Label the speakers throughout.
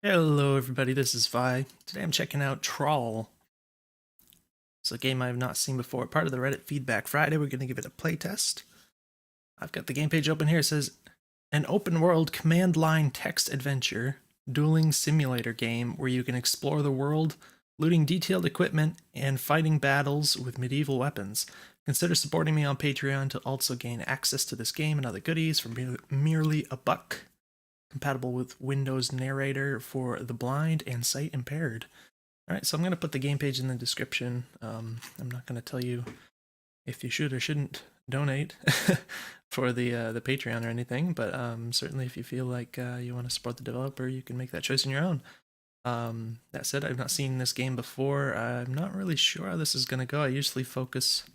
Speaker 1: Hello everybody, this is Vi. Today I'm checking out Trawel. It's a game I have not seen before. Part of the Reddit Feedback Friday. We're going to give it a playtest. I've got the game page open here. It says, an open world command line text adventure dueling simulator game where you can explore the world, looting detailed equipment, and fighting battles with medieval weapons. Consider supporting me on Patreon to also gain access to this game and other goodies for merely $1. Compatible with Windows Narrator for the blind and sight impaired. All right, so I'm going to put the game page in the description. I'm not going to tell you if you should or shouldn't donate for the Patreon or anything, but certainly if you feel like you want to support the developer, you can make that choice on your own. That said, I've not seen this game before. I'm not really sure how this is going to go. I usually focus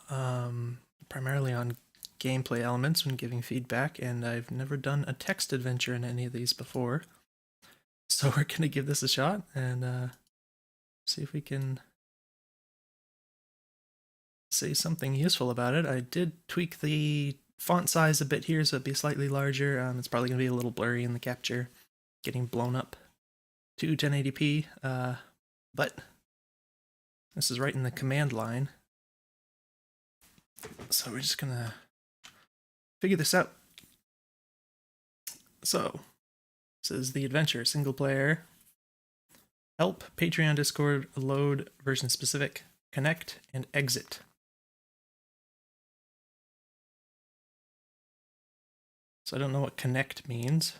Speaker 1: primarily on gameplay elements when giving feedback, and I've never done a text adventure in any of these before. So we're going to give this a shot and see if we can say something useful about it. I did tweak the font size a bit here so it'd be slightly larger. It's probably going to be a little blurry in the capture, getting blown up to 1080p, but this is right in the command line. So we're just going to figure this out. So, this is the adventure, single player. Help, Patreon, Discord, load, version specific, connect, and exit. So I don't know what connect means.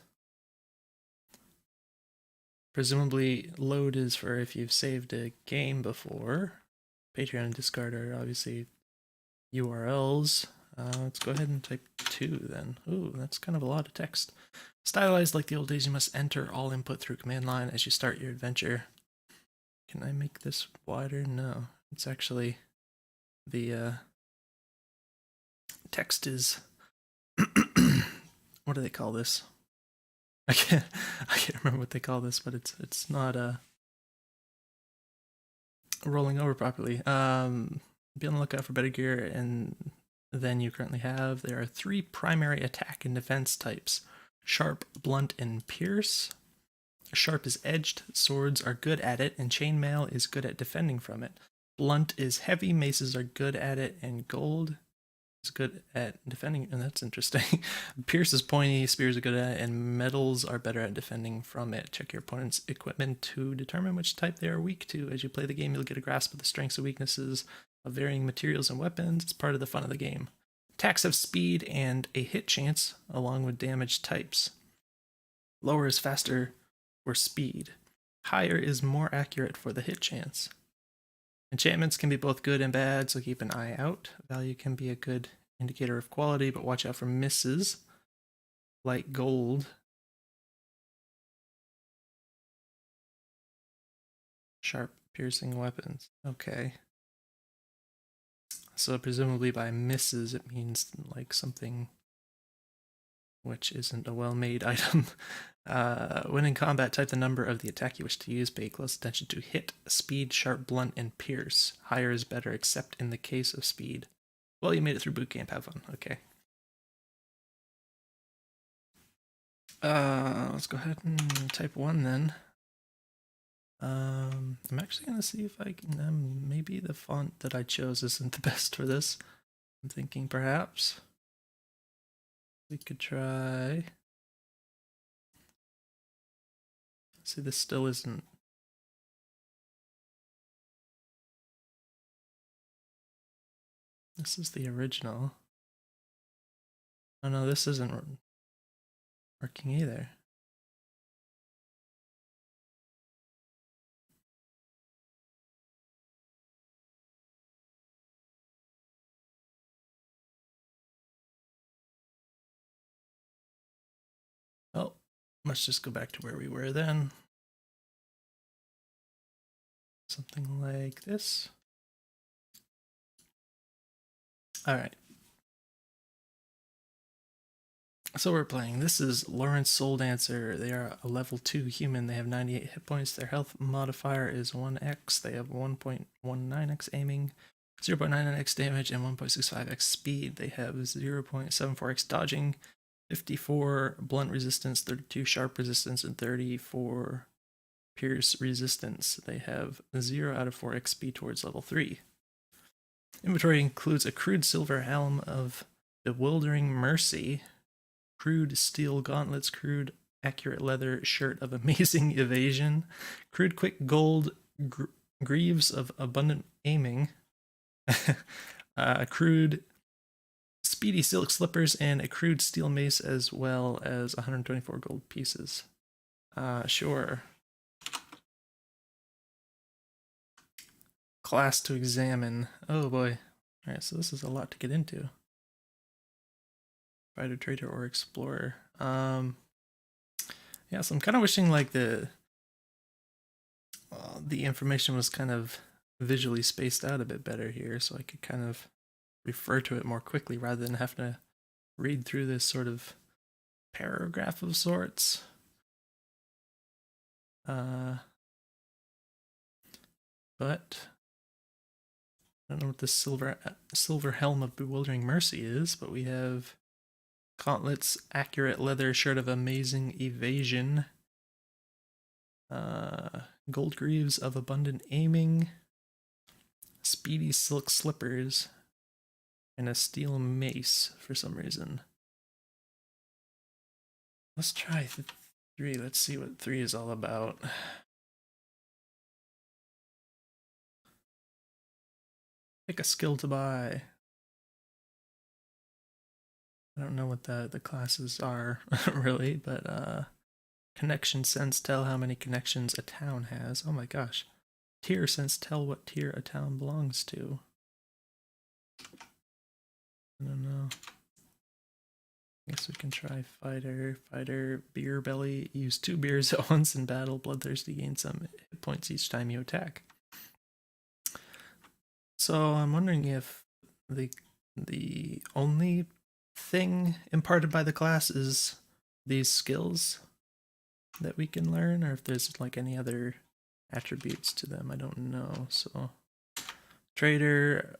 Speaker 1: Presumably load is for if you've saved a game before. Patreon and Discord are obviously URLs. Let's go ahead and type 2 then. Ooh, that's kind of a lot of text. Stylized like the old days, you must enter all input through command line as you start your adventure. Can I make this wider? No. It's actually the text is what do they call this? I can't remember what they call this, but it's not rolling over properly. Be on the lookout for better gear than you currently have. There are 3 primary attack and defense types: sharp, blunt, and pierce. Sharp is edged, swords are good at it, and chainmail is good at defending from it. Blunt is heavy, maces are good at it, and gold is good at defending, and that's interesting. Pierce is pointy, spears are good at it, and metals are better at defending from it. Check your opponent's equipment to determine which type they are weak to. As you play the game, you'll get a grasp of the strengths and weaknesses of varying materials and weapons. It's part of the fun of the game. Attacks have speed and a hit chance, along with damage types. Lower is faster or speed. Higher is more accurate for the hit chance. Enchantments can be both good and bad, so keep an eye out. Value can be a good indicator of quality, but watch out for misses, like gold. Sharp, piercing weapons. Okay. So presumably by misses, it means like something which isn't a well-made item. When in combat, type the number of the attack you wish to use. Pay close attention to hit, speed, sharp, blunt, and pierce. Higher is better, except in the case of speed. Well, you made it through boot camp. Have fun. Okay. Let's go ahead and type 1 then. I'm actually going to see if I can, maybe the font that I chose isn't the best for this. I'm thinking perhaps we could try. See, this still isn't. This is the original. Oh no, this isn't working either. Well, let's just go back to where we were then. Something like this. All right. So we're playing. This is Lawrence Soul Dancer. They are a level 2 human. They have 98 hit points. Their health modifier is 1x. They have 1.19x aiming, 0.99x damage, and 1.65x speed. They have 0.74x dodging, 54 blunt resistance, 32 sharp resistance, and 34 pierce resistance. They have 0 out of 4 XP towards level 3. Inventory includes a crude silver helm of bewildering mercy, crude steel gauntlets, crude accurate leather shirt of amazing evasion, crude quick gold greaves of abundant aiming, crude speedy silk slippers, and a crude steel mace, as well as 124 gold pieces. Sure. Class to examine. Oh boy. Alright, so this is a lot to get into. Fighter, trader, or explorer. Yeah, so I'm kind of wishing like the information was kind of visually spaced out a bit better here, so I could kind of refer to it more quickly rather than have to read through this sort of paragraph of sorts. But I don't know what this silver helm of bewildering mercy is, but we have gauntlets, accurate leather shirt of amazing evasion, gold greaves of abundant aiming, speedy silk slippers, and a steel mace for some reason. Let's try 3. Let's see what 3 is all about. Pick a skill to buy. I don't know what the classes are really, but connection sense, tell how many connections a town has. Oh my gosh. Tier sense, tell what tier a town belongs to. I don't know. I guess we can try fighter. Fighter, beer belly. Use 2 beers at once in battle. Bloodthirsty, gain some hit points each time you attack. So I'm wondering if the only thing imparted by the class is these skills that we can learn, or if there's like any other attributes to them. I don't know. So trader,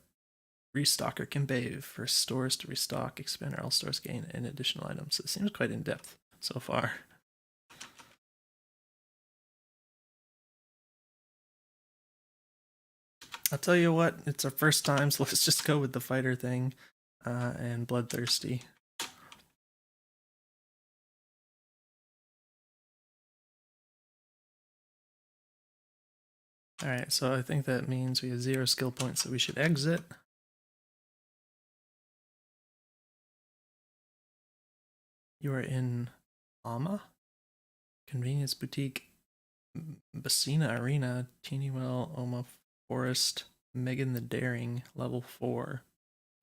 Speaker 1: restocker can bathe for stores to restock, expand, or all stores gain an additional items. So it seems quite in depth so far. I'll tell you what, it's our first time, so let's just go with the fighter thing and bloodthirsty. Alright, so I think that means we have 0 skill points, so we should exit. You are in Ama? Convenience Boutique, Bassina Arena, Teenywell, Oma Forest, Megan the Daring, level 4.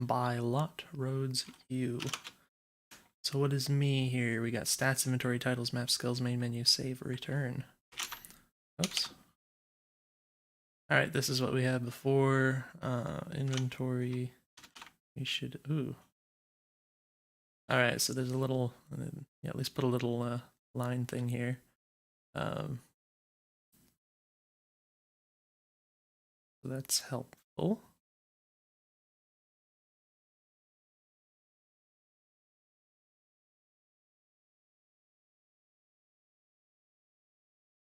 Speaker 1: Buy Lot Roads U. So what is me here? We got stats, inventory, titles, map, skills, main menu, save, return. Oops. Alright, this is what we had before. Inventory. We should, ooh. Alright, so there's a little, yeah, at least put a little line thing here. So that's helpful.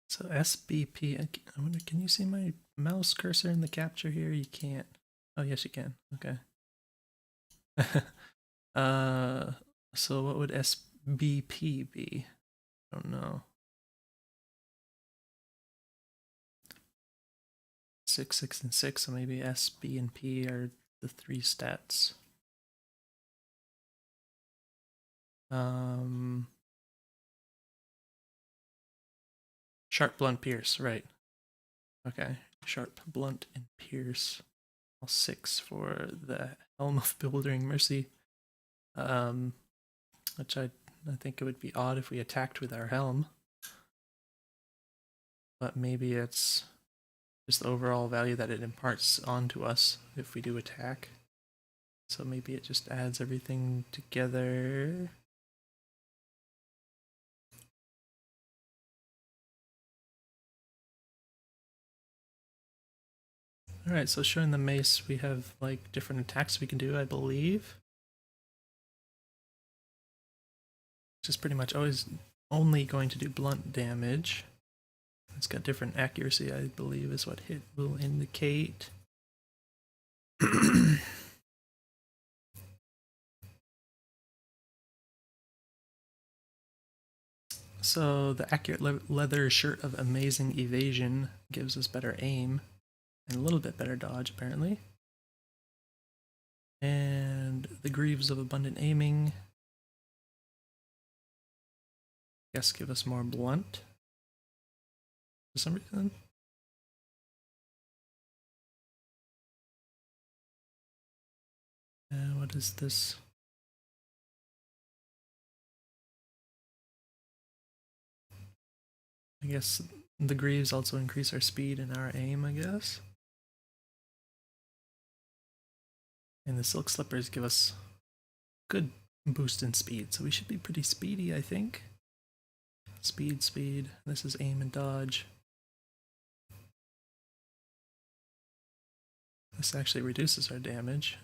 Speaker 1: So SBP, I wonder, can you see my mouse cursor in the capture here? You can't. Oh, yes, you can. Okay. So what would SBP be? I don't know. 6, 6, and 6, so maybe S, B, and P are the 3 stats. Sharp, blunt, pierce, right. Okay, sharp, blunt, and pierce. All 6 for the Helm of Bewildering Mercy. Which I think it would be odd if we attacked with our helm. But maybe it's just the overall value that it imparts onto us if we do attack. So maybe it just adds everything together. Alright, so showing the mace, we have like different attacks we can do, I believe. which is pretty much always only going to do blunt damage. It's got different accuracy, I believe, is what hit will indicate. So the accurate leather shirt of amazing evasion gives us better aim and a little bit better dodge, apparently. And the greaves of abundant aiming, I guess, give us more blunt for some reason. And what is this? I guess the greaves also increase our speed and our aim, I guess. And the silk slippers give us good boost in speed, so we should be pretty speedy, I think. Speed, speed. This is aim and dodge. This actually reduces our damage.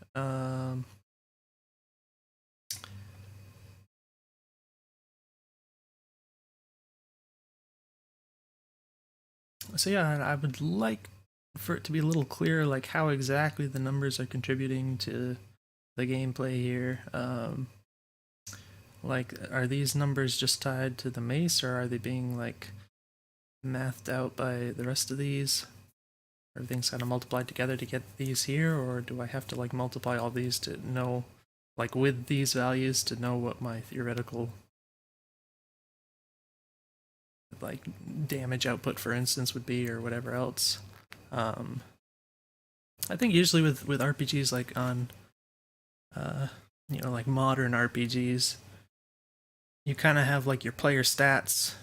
Speaker 1: So yeah, I would like for it to be a little clearer, like how exactly the numbers are contributing to the gameplay here. Like, are these numbers just tied to the mace, or are they being like mathed out by the rest of these? Everything's kind of multiplied together to get these here, or do I have to like multiply all these to know, like with these values, to know what my theoretical like damage output, for instance, would be, or whatever else? I think usually with RPGs like on, you know, like modern RPGs, you kind of have like your player stats,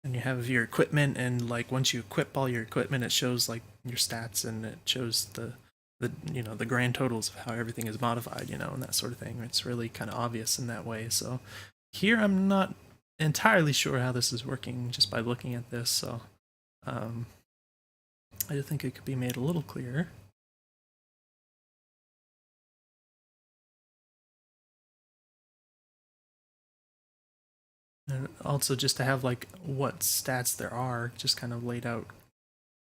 Speaker 1: and you have your equipment, and like once you equip all your equipment, it shows like your stats, and it shows the you know, the grand totals of how everything is modified, you know, and that sort of thing. It's really kind of obvious in that way. So here I'm not entirely sure how this is working just by looking at this. So I do think it could be made a little clearer. And also just to have like what stats there are just kind of laid out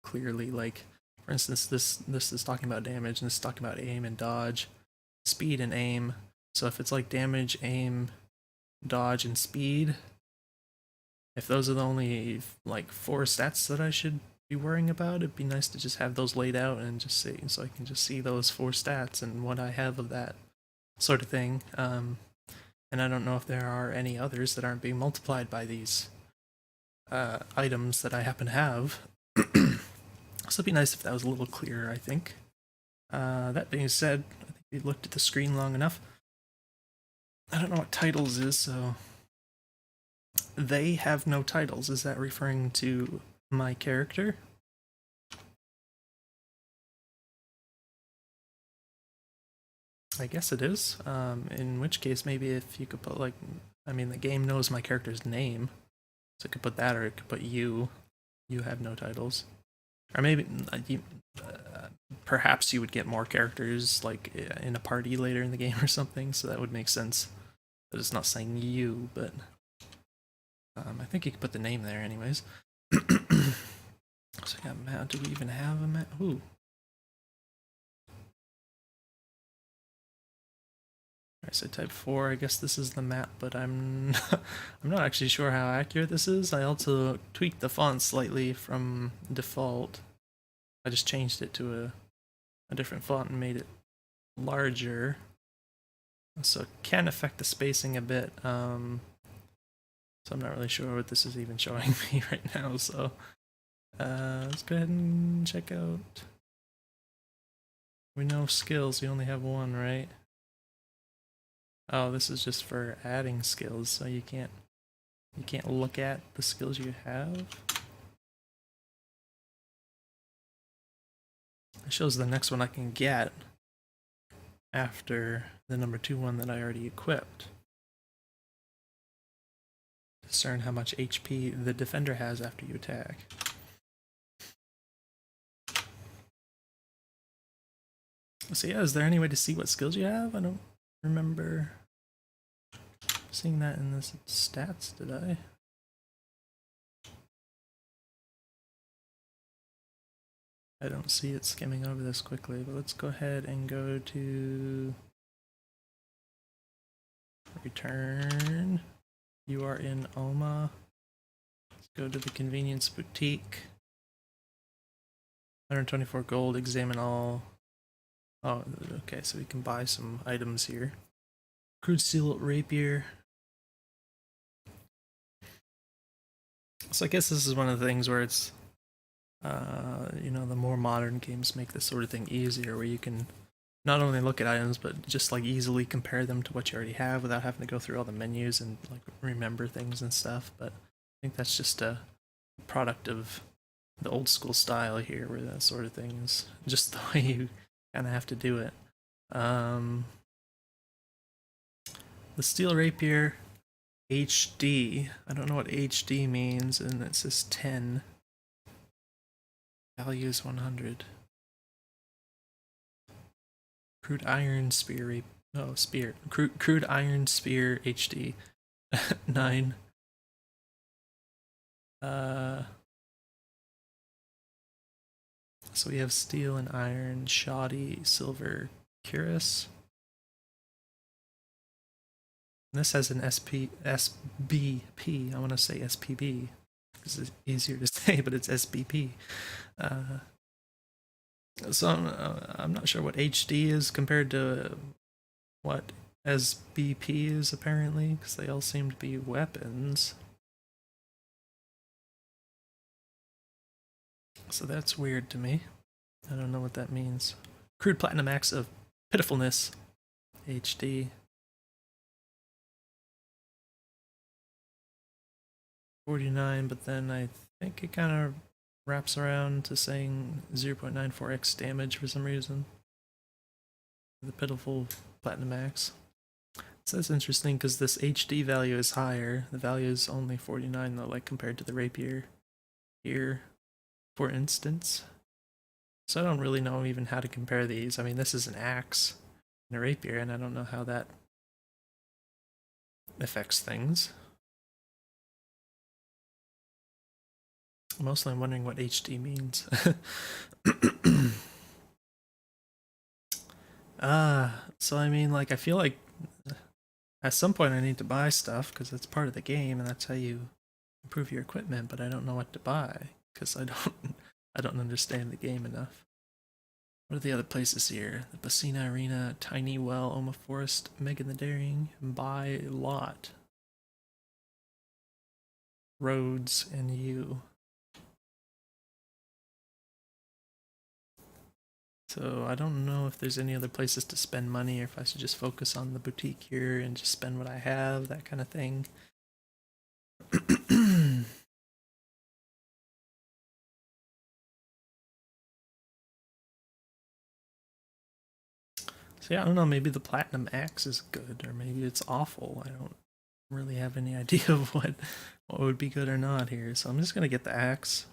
Speaker 1: clearly. Like, for instance, this is talking about damage, and this is talking about aim and dodge, speed and aim. So if it's like damage, aim, dodge, and speed, if those are the only like 4 stats that I should be worrying about, it'd be nice to just have those laid out and just see, so I can just see those 4 stats and what I have of that sort of thing. And I don't know if there are any others that aren't being multiplied by these items that I happen to have. So it'd be nice if that was a little clearer, I think. That being said, I think we've looked at the screen long enough. I don't know what titles is, so they have no titles. Is that referring to my character? I guess it is. In which case, maybe if you could put like, I mean, the game knows my character's name, so it could put that, or it could put you. You have no titles, or maybe perhaps you would get more characters like in a party later in the game or something. So that would make sense. But it's not saying you, but I think you could put the name there, anyways. So yeah, map. Do we even have a map? Ooh. Alright, so type 4, I guess this is the map, but I'm not actually sure how accurate this is. I also tweaked the font slightly from default. I just changed it to a different font and made it larger. So it can affect the spacing a bit. So I'm not really sure what this is even showing me right now, so let's go ahead and check out. We know skills, we only have one, right? Oh, this is just for adding skills, so you can't look at the skills you have. It shows the next one I can get after the number 2 one that I already equipped. Discern how much HP the defender has after you attack. So yeah, is there any way to see what skills you have? I don't remember seeing that in this stats, did I? I don't see it skimming over this quickly, but let's go ahead and go to return. You are in Oma. Let's go to the convenience boutique. 124 gold, examine all. Oh, okay, so we can buy some items here. Crude steel rapier. So I guess this is one of the things where it's, you know, the more modern games make this sort of thing easier, where you can not only look at items, but just like easily compare them to what you already have without having to go through all the menus and like remember things and stuff. But I think that's just a product of the old school style here, where that sort of thing is just the way you kind of have to do it. The steel rapier HD. I don't know what HD means, and it says 10. Value is 100. Crude iron spear. Oh, spear. Crude iron spear HD. 9. So we have steel and iron, shoddy, silver, cuirass. And this has an SBP. I want to say SPB because it's easier to say, but it's SBP. So I'm not sure what HD is compared to what SBP is apparently, because they all seem to be weapons. So that's weird to me. I don't know what that means. Crude platinum axe of pitifulness. HD. 49, but then I think it kind of wraps around to saying 0.94x damage for some reason. The pitiful platinum axe. So that's interesting because this HD value is higher. The value is only 49 though, like compared to the rapier here, for instance. So I don't really know even how to compare these. I mean, this is an axe and a rapier, and I don't know how that affects things. Mostly I'm wondering what HD means. So I mean, like, I feel like at some point I need to buy stuff because that's part of the game and that's how you improve your equipment, but I don't know what to buy because I don't understand the game enough. What are the other places here? The Basina Arena, Tiny Well, Oma Forest, Megan the Daring, Buy Lot, Roads, and You. So I don't know if there's any other places to spend money or if I should just focus on the boutique here and just spend what I have, that kind of thing. So yeah, I don't know, maybe the platinum axe is good or maybe it's awful. I don't really have any idea of what would be good or not here. So I'm just going to get the axe.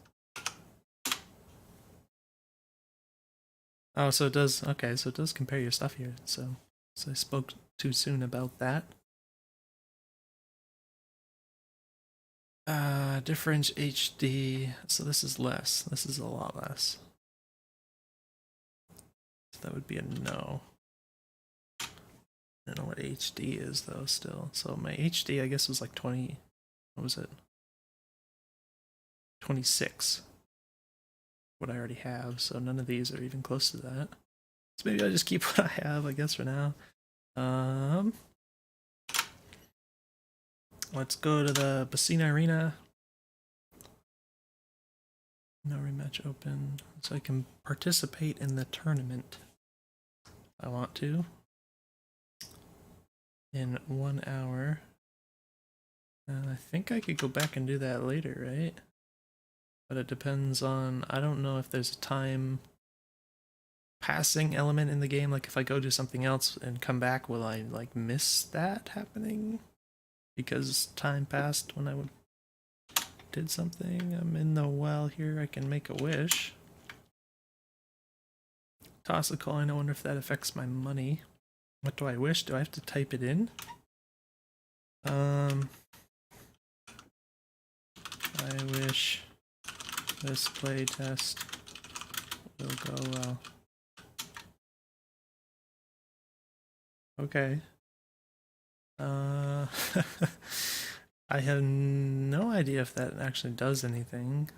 Speaker 1: Oh, so it does, okay, so it does compare your stuff here. So I spoke too soon about that. Difference HD, so this is less. This is a lot less. So that would be a no. I don't know what HD is though still. So my HD I guess was like 20, what was it? 26. What I already have, so none of these are even close to that. So maybe I'll just keep what I have, I guess, for now. Let's go to the Basina Arena. No rematch open. So I can participate in the tournament if I want to. In 1 hour. I think I could go back and do that later, right? But it depends on, I don't know if there's a time passing element in the game. Like if I go do something else and come back, will I like miss that happening? Because time passed when I did something. I'm in the well here, I can make a wish. Toss a coin, I wonder if that affects my money. What do I wish? Do I have to type it in? I wish this playtest will go well. Okay. I have no idea if that actually does anything.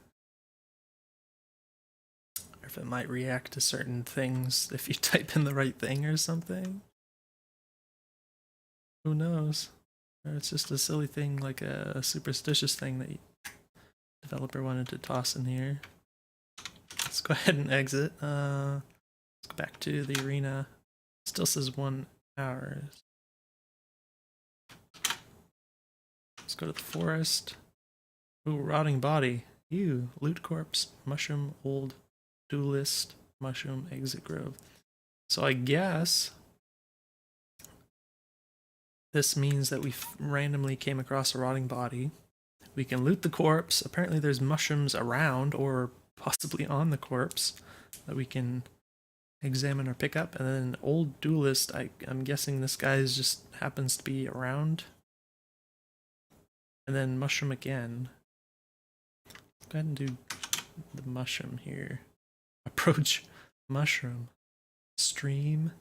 Speaker 1: Or if it might react to certain things if you type in the right thing or something. Who knows? Or it's just a silly thing, like a superstitious thing that the developer wanted to toss in here. Let's go ahead and exit. Let's go back to the arena. Still says 1 hour. Let's go to the forest. Ooh, rotting body. Ew, loot corpse, mushroom, old duelist, mushroom, exit grove. So I guess this means that we randomly came across a rotting body. We can loot the corpse. Apparently there's mushrooms around or possibly on the corpse that we can examine or pick up. And then old duelist, I'm guessing this guy just happens to be around. And then mushroom again. Go ahead and do the mushroom here. Approach mushroom. Stream.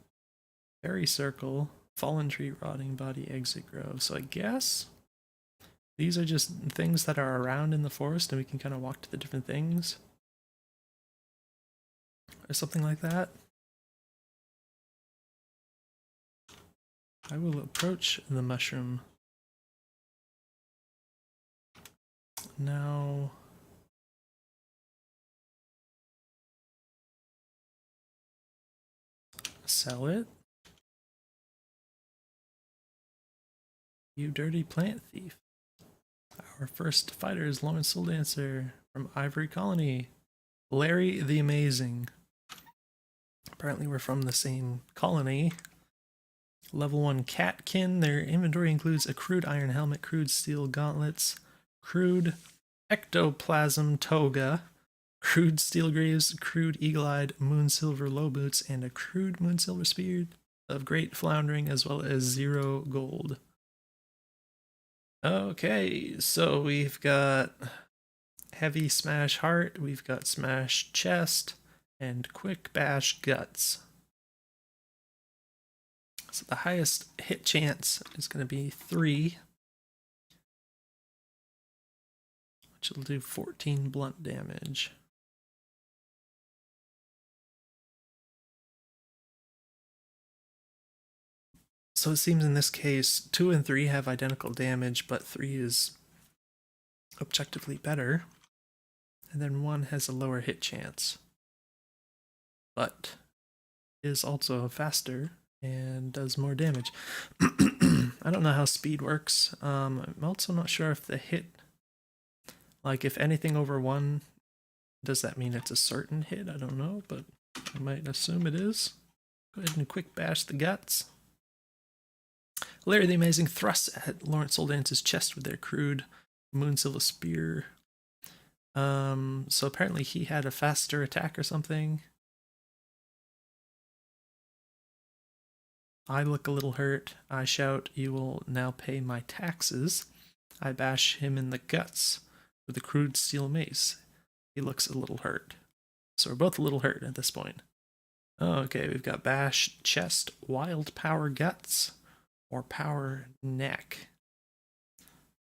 Speaker 1: Fairy circle. Fallen tree, rotting body, exit grove. So I guess these are just things that are around in the forest and we can kind of walk to the different things. Or something like that. I will approach the mushroom. Now... sell it? You dirty plant thief. Our first fighter is Lawrence Soul Dancer from Ivory Colony. Larry the Amazing. Apparently we're from the same colony. Level 1 Catkin. Their inventory includes a crude iron helmet, crude steel gauntlets, crude ectoplasm toga, crude steel greaves, crude eagle-eyed moonsilver low boots, and a crude moonsilver spear of great floundering, as well as 0 gold. Okay, so we've got heavy smash heart, we've got smash chest, and quick bash guts. So the highest hit chance is going to be 3, which will do 14 blunt damage. So it seems in this case 2 and 3 have identical damage, but 3 is objectively better. And then 1 has a lower hit chance, but is also faster and does more damage. I don't know how speed works. I'm also not sure if the hit, like if anything over 1, does that mean it's a certain hit? I don't know, but I might assume it is. Go ahead and quick bash the guts. Larry the Amazing thrusts at Lawrence Soul Dance's chest with their crude moonsilver spear. So apparently he had a faster attack or something. I look a little hurt. I shout, "You will now pay my taxes." I bash him in the guts with a crude steel mace. He looks a little hurt. So we're both a little hurt at this point. Okay, we've got bash chest, wild power guts, or power neck.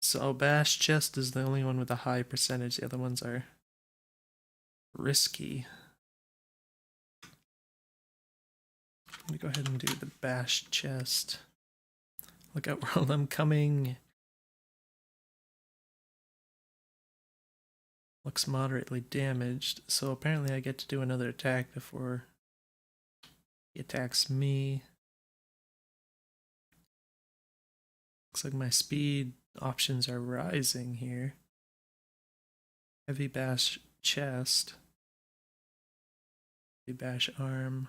Speaker 1: So bash chest is the only one with a high percentage. The other ones are risky. Let me go ahead and do the bash chest. Look out, world, I'm coming. Looks moderately damaged, so apparently I get to do another attack before he attacks me. Looks like my speed options are rising here. Heavy bash chest. Heavy bash arm.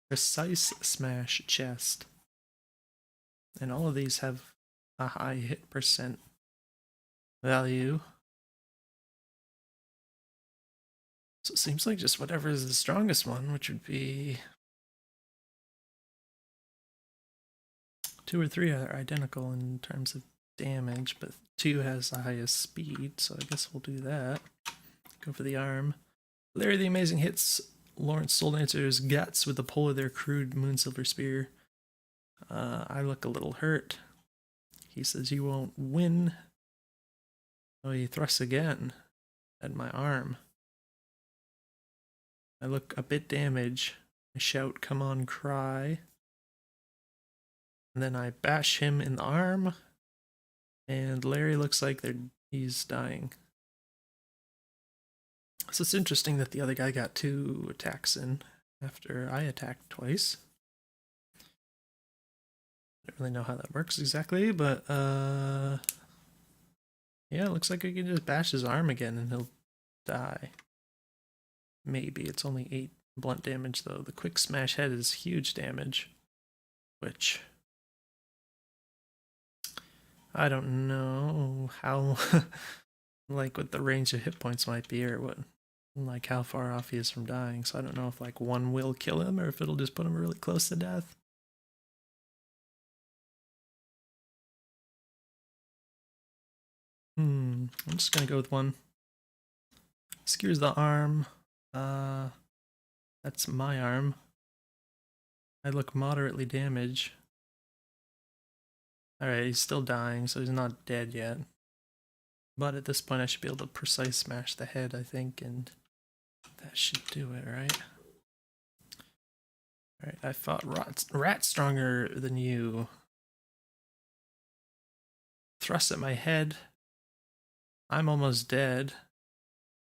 Speaker 1: Precise smash chest. And all of these have a high hit percent value. So it seems like just whatever is the strongest one, which would be 2 or 3 are identical in terms of damage, but 2 has the highest speed, so I guess we'll do that. Go for the arm. Larry the Amazing hits Lawrence Soul Dancer's guts with the pole of their crude Moonsilver Spear. I look a little hurt. He says you won't win. Oh, he thrusts again at my arm. I look a bit damaged. I shout, "Come on, cry." And then I bash him in the arm. And Larry looks like he's dying. So it's interesting that the other guy got 2 attacks in after I attacked twice. I don't really know how that works exactly, but yeah, it looks like I can just bash his arm again and he'll die. Maybe. It's only 8 blunt damage though. The quick smash head is huge damage, which I don't know how like what the range of hit points might be, or what, like how far off he is from dying. So I don't know if like 1 will kill him or if it'll just put him really close to death. I'm just gonna go with 1. Skewers the arm. That's my arm. I look moderately damaged. Alright, he's still dying, so he's not dead yet. But at this point I should be able to precise smash the head, I think, and that should do it, right? Alright, I fought Rat stronger than you. Thrust at my head. I'm almost dead.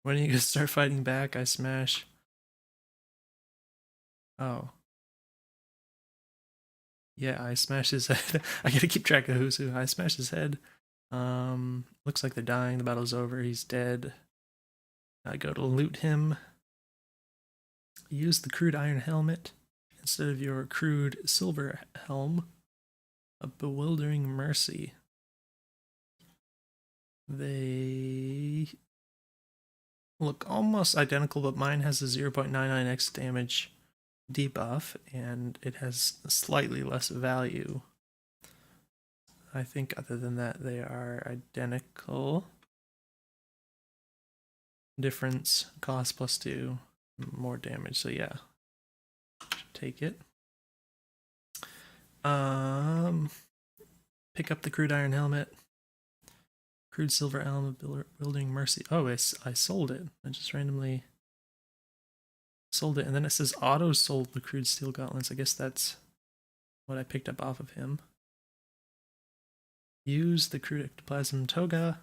Speaker 1: When are you gonna start fighting back? I smash. Oh. Yeah, I smash his head. I gotta keep track of who's who. I smash his head. Looks like they're dying. The battle's over. He's dead. I go to loot him. Use the crude iron helmet instead of your crude silver helm. A bewildering mercy. They look almost identical, but mine has a 0.99x damage debuff, and it has slightly less value. I think other than that, they are identical. Difference, cost +2, more damage, so yeah. Should take it. Pick up the crude iron helmet. Crude silver helmet, building mercy. Oh, I sold it. I just randomly sold it, and then it says auto sold the crude steel gauntlets. I guess that's what I picked up off of him. Use the crude ectoplasm toga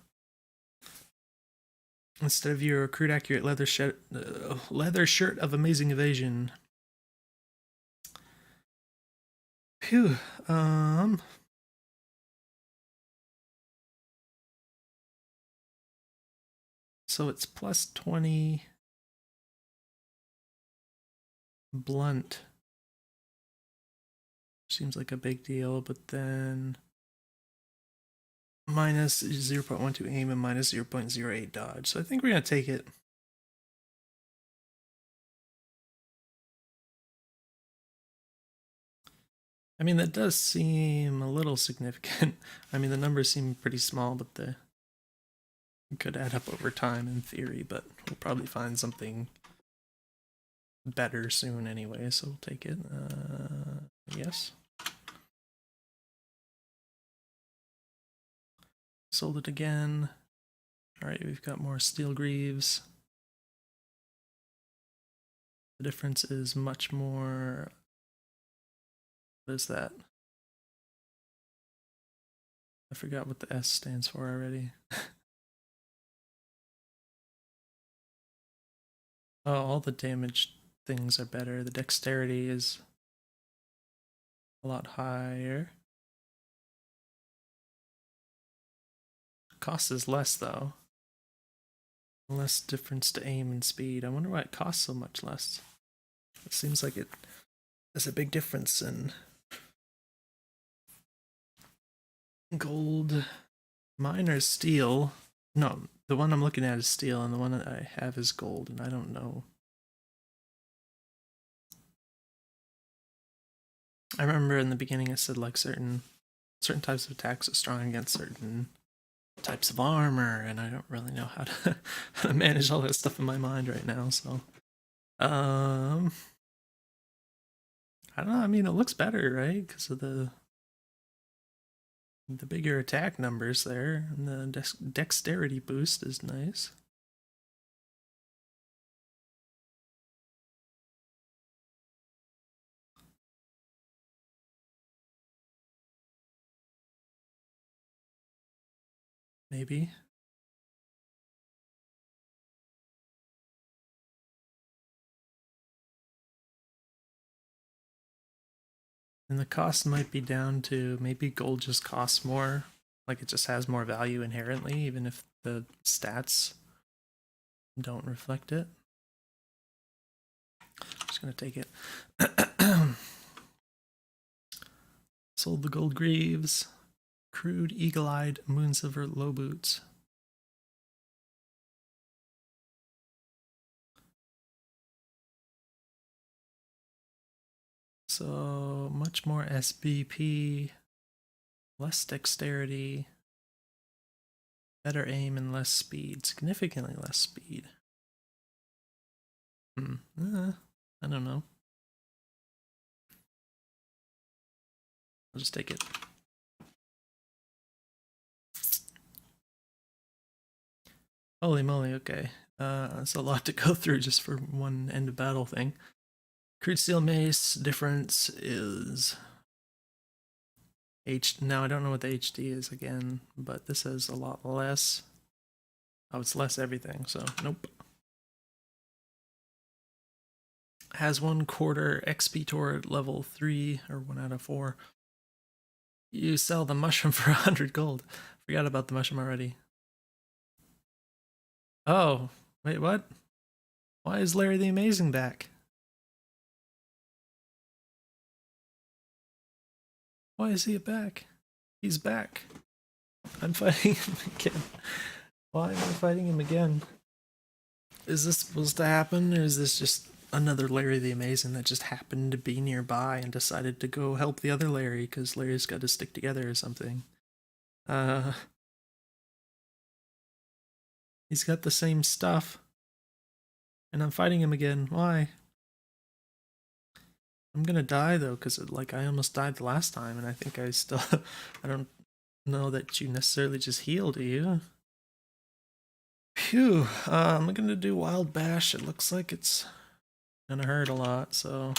Speaker 1: instead of your crude accurate leather shirt of amazing evasion. Phew. So it's +20 blunt. Seems like a big deal, but then minus 0.12 aim and minus 0.08 dodge. So I think we're going to take it. I mean, that does seem a little significant. I mean, the numbers seem pretty small, but it could add up over time in theory, but we'll probably find something better soon anyway, so we'll take it. Yes. Sold it again. Alright, we've got more steel greaves. The difference is much more... What is that? I forgot what the S stands for already. Oh, all the damage things are better. The dexterity is a lot higher. Cost is less though. Less difference to aim and speed. I wonder why it costs so much less. It seems like it has a big difference in gold. Mine are steel. No, the one I'm looking at is steel, and the one that I have is gold, and I don't know. I remember in the beginning it said like certain certain types of attacks are strong against certain types of armor, and I don't really know how to how to manage all that stuff in my mind right now. So, um, I don't know. I mean, it looks better, right? Because of the bigger attack numbers there, and the dexterity boost is nice. Maybe. And the cost might be down to maybe gold just costs more. Like it just has more value inherently, even if the stats don't reflect it. Just gonna take it. Sold the gold greaves. Crude eagle-eyed moonsilver low boots. So much more SBP, less dexterity, better aim and less speed, significantly less speed. I don't know. I'll just take it. Holy moly, okay. That's a lot to go through just for one end of battle thing. Crude steel mace difference is now I don't know what the HD is again, but this is a lot less. Oh, it's less everything, so nope. Has 1/4 XP toward level 3, or 1 out of 4. You sell the mushroom for 100 gold. Forgot about the mushroom already. Oh, wait, what? Why is Larry the Amazing back? Why is he back? He's back. I'm fighting him again. Why am I fighting him again? Is this supposed to happen, or is this just another Larry the Amazing that just happened to be nearby and decided to go help the other Larry because Larry's got to stick together or something? He's got the same stuff, and I'm fighting him again. Why? I'm gonna die though, because like I almost died the last time, and I think I still I don't know that you necessarily just heal, do you? Phew. I'm gonna do Wild Bash. It looks like it's gonna hurt a lot, so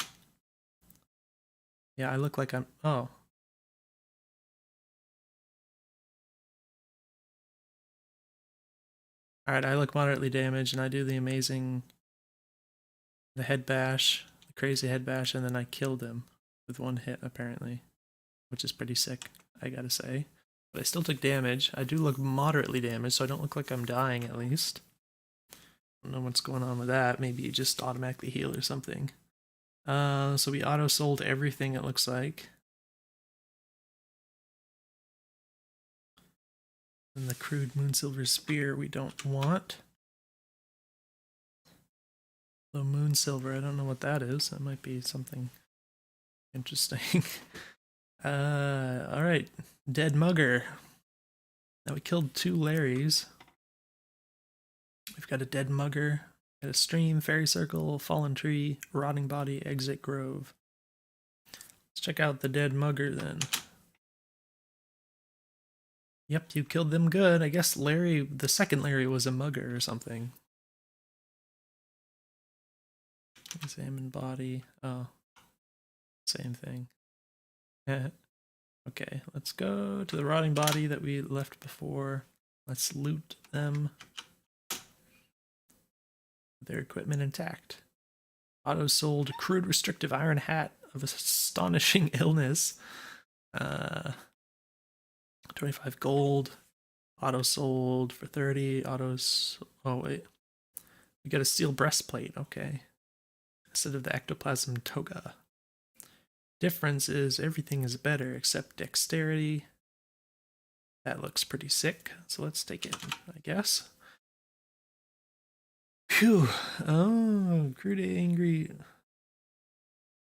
Speaker 1: yeah, I look like I'm. Oh. Alright, I look moderately damaged, and I do the amazing. The head bash, the crazy head bash, and then I killed him with one hit, apparently, which is pretty sick, I gotta say. But I still took damage. I do look moderately damaged, so I don't look like I'm dying, at least. I don't know what's going on with that. Maybe you just automatically heal or something. So we auto-sold everything, it looks like. And the crude Moonsilver Spear we don't want. The Moonsilver, I don't know what that is. That might be something interesting. Alright. Dead Mugger. Now we killed 2 Larrys. We've got a Dead Mugger, got a Stream, Fairy Circle, Fallen Tree, Rotting Body, Exit Grove. Let's check out the Dead Mugger then. Yep, you killed them good. I guess Larry, the second Larry, was a mugger or something. Examine body. Oh, same thing. Okay, let's go to the rotting body that we left before. Let's loot them. Their equipment intact. Auto sold crude restrictive iron hat of astonishing illness. 25 gold. Auto sold for 30. Autos. Oh, wait. We got a steel breastplate. Okay. Instead of the ectoplasm toga. Difference is everything is better except dexterity. That looks pretty sick. So let's take it, I guess. Phew. Oh, crude angry.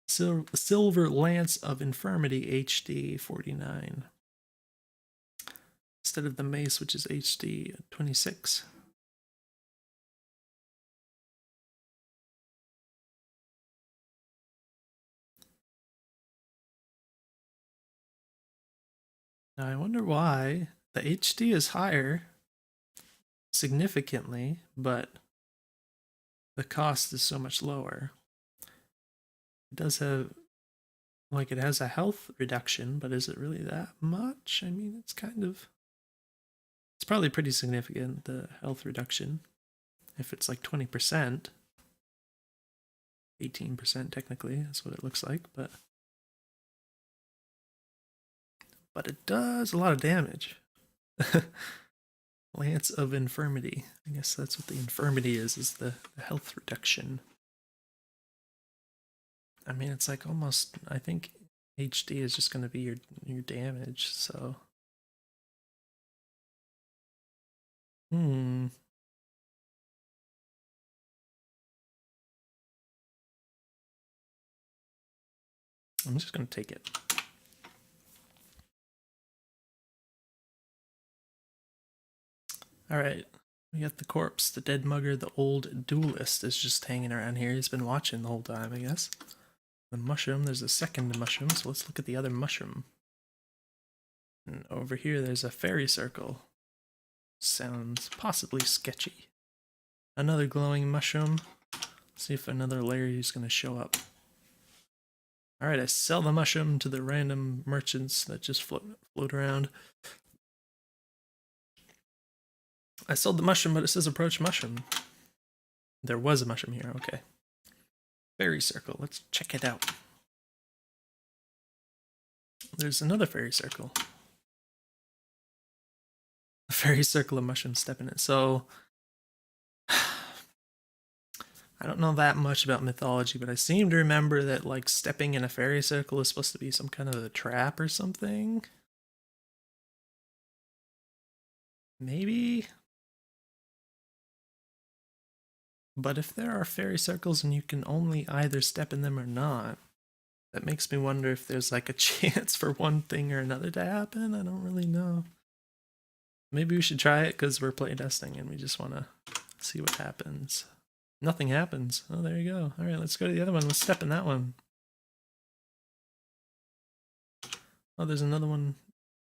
Speaker 1: Silver Lance of Infirmity HD 49. instead of the mace, which is HD 26. Now I wonder why the HD is higher significantly, but the cost is so much lower. It does have, like, it has a health reduction, but is it really that much? I mean, it's probably pretty significant, the health reduction. If it's like 20%, 18% technically, that's what it looks like, but it does a lot of damage. Lance of Infirmity. I guess that's what the infirmity is the health reduction. I mean, it's like almost, I think HD is just going to be your damage, so. I'm just going to take it. Alright, we got the corpse, the dead mugger, the old duelist is just hanging around here. He's been watching the whole time, I guess. The mushroom, there's a second mushroom, so let's look at the other mushroom. And over here, there's a fairy circle. Sounds possibly sketchy. Another glowing mushroom. See if another layer is going to show up. Alright, I sell the mushroom to the random merchants that just float around. I sold the mushroom, but it says approach mushroom. There was a mushroom here, okay. Fairy circle, let's check it out. There's another fairy circle. A fairy circle of mushrooms stepping in it. So, I don't know that much about mythology, but I seem to remember that, like, stepping in a fairy circle is supposed to be some kind of a trap or something. Maybe? But if there are fairy circles and you can only either step in them or not, that makes me wonder if there's like a chance for one thing or another to happen. I don't really know. Maybe we should try it because we're playtesting and we just want to see what happens. Nothing happens. Oh, there you go. All right, let's go to the other one. Let's step in that one. Oh, there's another one.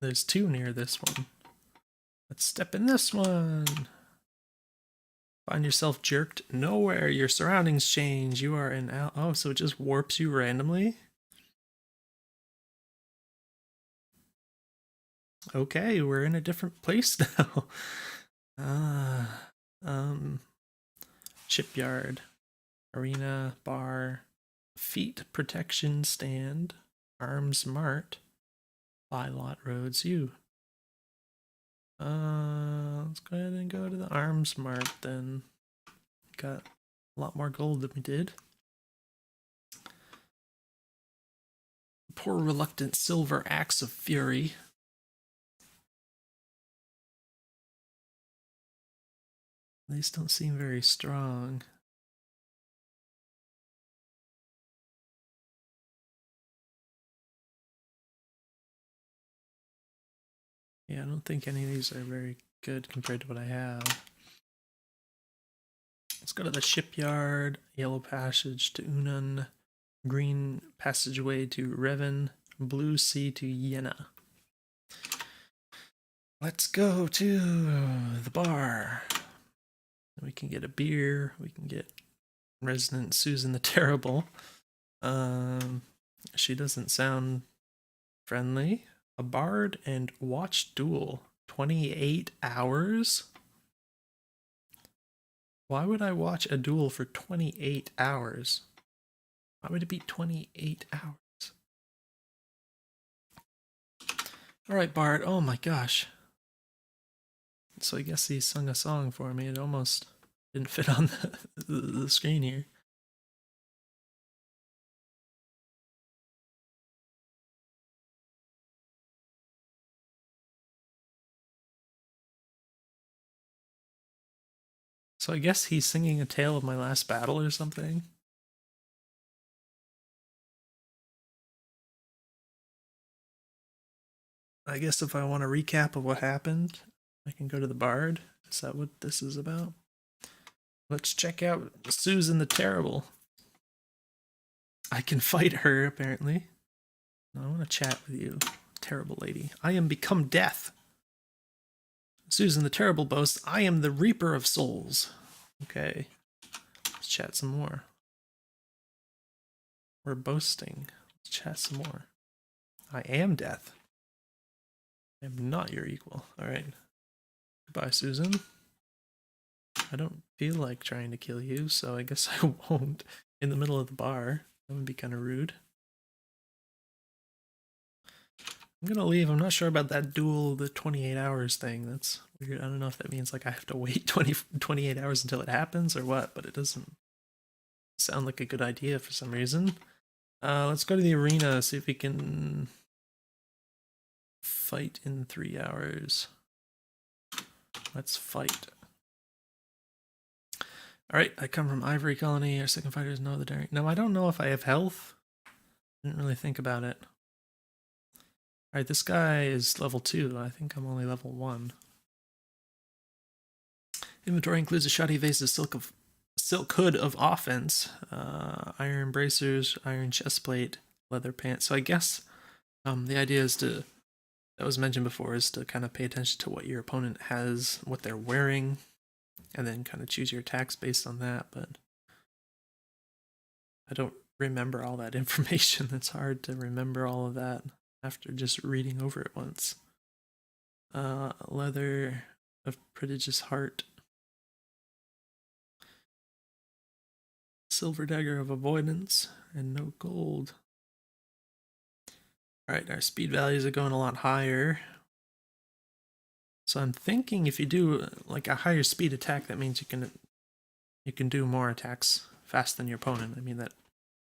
Speaker 1: There's two near this one. Let's step in this one. Find yourself jerked nowhere. Your surroundings change. You are in out. Oh, so it just warps you randomly? Okay, we're in a different place now. Shipyard, arena, bar, feet protection stand, arms mart, buy lot roads. Let's go ahead and go to the arms mart then. Got a lot more gold than we did. Poor reluctant silver axe of fury. These don't seem very strong. Yeah, I don't think any of these are very good compared to what I have. Let's go to the shipyard, yellow passage to Unan, green passageway to Revan, blue sea to Yenna. Let's go to the bar. We can get a beer. We can get Resident Susan the Terrible. She doesn't sound friendly. A bard and watch duel. 28 hours? Why would I watch a duel for 28 hours? Why would it be 28 hours? Alright, Bard. Oh my gosh. So I guess he sung a song for me. It almost didn't fit on the screen here. So I guess he's singing a tale of my last battle or something. I guess if I want a recap of what happened, I can go to the Bard. Is that what this is about? Let's check out Susan the Terrible. I can fight her, apparently. I want to chat with you, terrible lady. I am become death. Susan the Terrible boasts, I am the Reaper of Souls. Okay, let's chat some more. We're boasting. Let's chat some more. I am death. I am not your equal. All right. Goodbye, Susan. I don't feel like trying to kill you, so I guess I won't. In the middle of the bar. That would be kind of rude. I'm gonna leave. I'm not sure about that duel, the 28 hours thing. That's weird. I don't know if that means like I have to wait 28 hours until it happens or what, but it doesn't sound like a good idea for some reason. Let's go to the arena, see if we can fight in 3 hours. Let's fight. Alright, I come from Ivory Colony. Our second fighter is no the daring. No, I don't know if I have health. Didn't really think about it. Alright, this guy is level 2. I think I'm only level 1. Inventory includes a shoddy vase of silk hood of offense, iron bracers, iron chestplate, leather pants. So I guess the idea is to, that was mentioned before, is to kind of pay attention to what your opponent has, what they're wearing, and then kind of choose your attacks based on that. But I don't remember all that information. It's hard to remember all of that after just reading over it once. Leather of prodigious heart. Silver dagger of avoidance, and no gold. Alright, our speed values are going a lot higher. So I'm thinking if you do like a higher speed attack, that means you can do more attacks fast than your opponent. I mean, that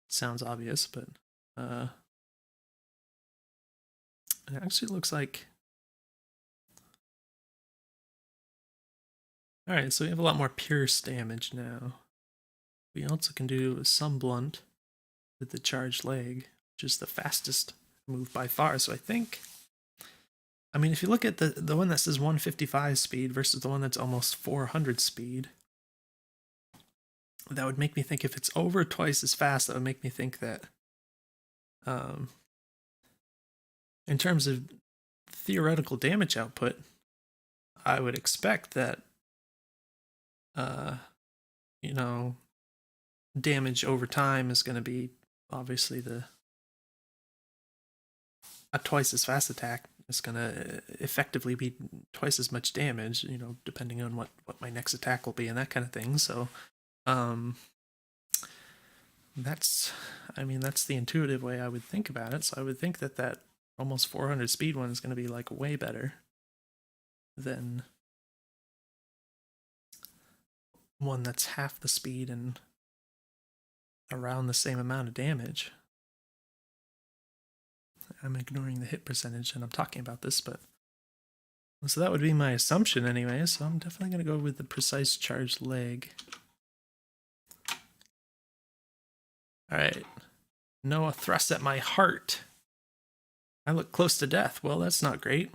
Speaker 1: sounds obvious, but it actually looks like... Alright, so we have a lot more pierce damage now. We also can do some blunt with the charged leg, which is the fastest move by far. So I think, I mean, if you look at the one that says 155 speed versus the one that's almost 400 speed, that would make me think if it's over twice as fast, that would make me think that in terms of theoretical damage output, I would expect that, you know, damage over time is going to be obviously a twice as fast attack is going to effectively be twice as much damage, you know, depending on what my next attack will be and that kind of thing. So that's, I mean, that's the intuitive way I would think about it. So I would think that that almost 400 speed one is going to be like way better than one that's half the speed and around the same amount of damage. I'm ignoring the hit percentage and I'm talking about this, but so that would be my assumption anyway, so I'm definitely going to go with the precise charged leg. Alright. Noah thrusts at my heart. I look close to death. Well, that's not great.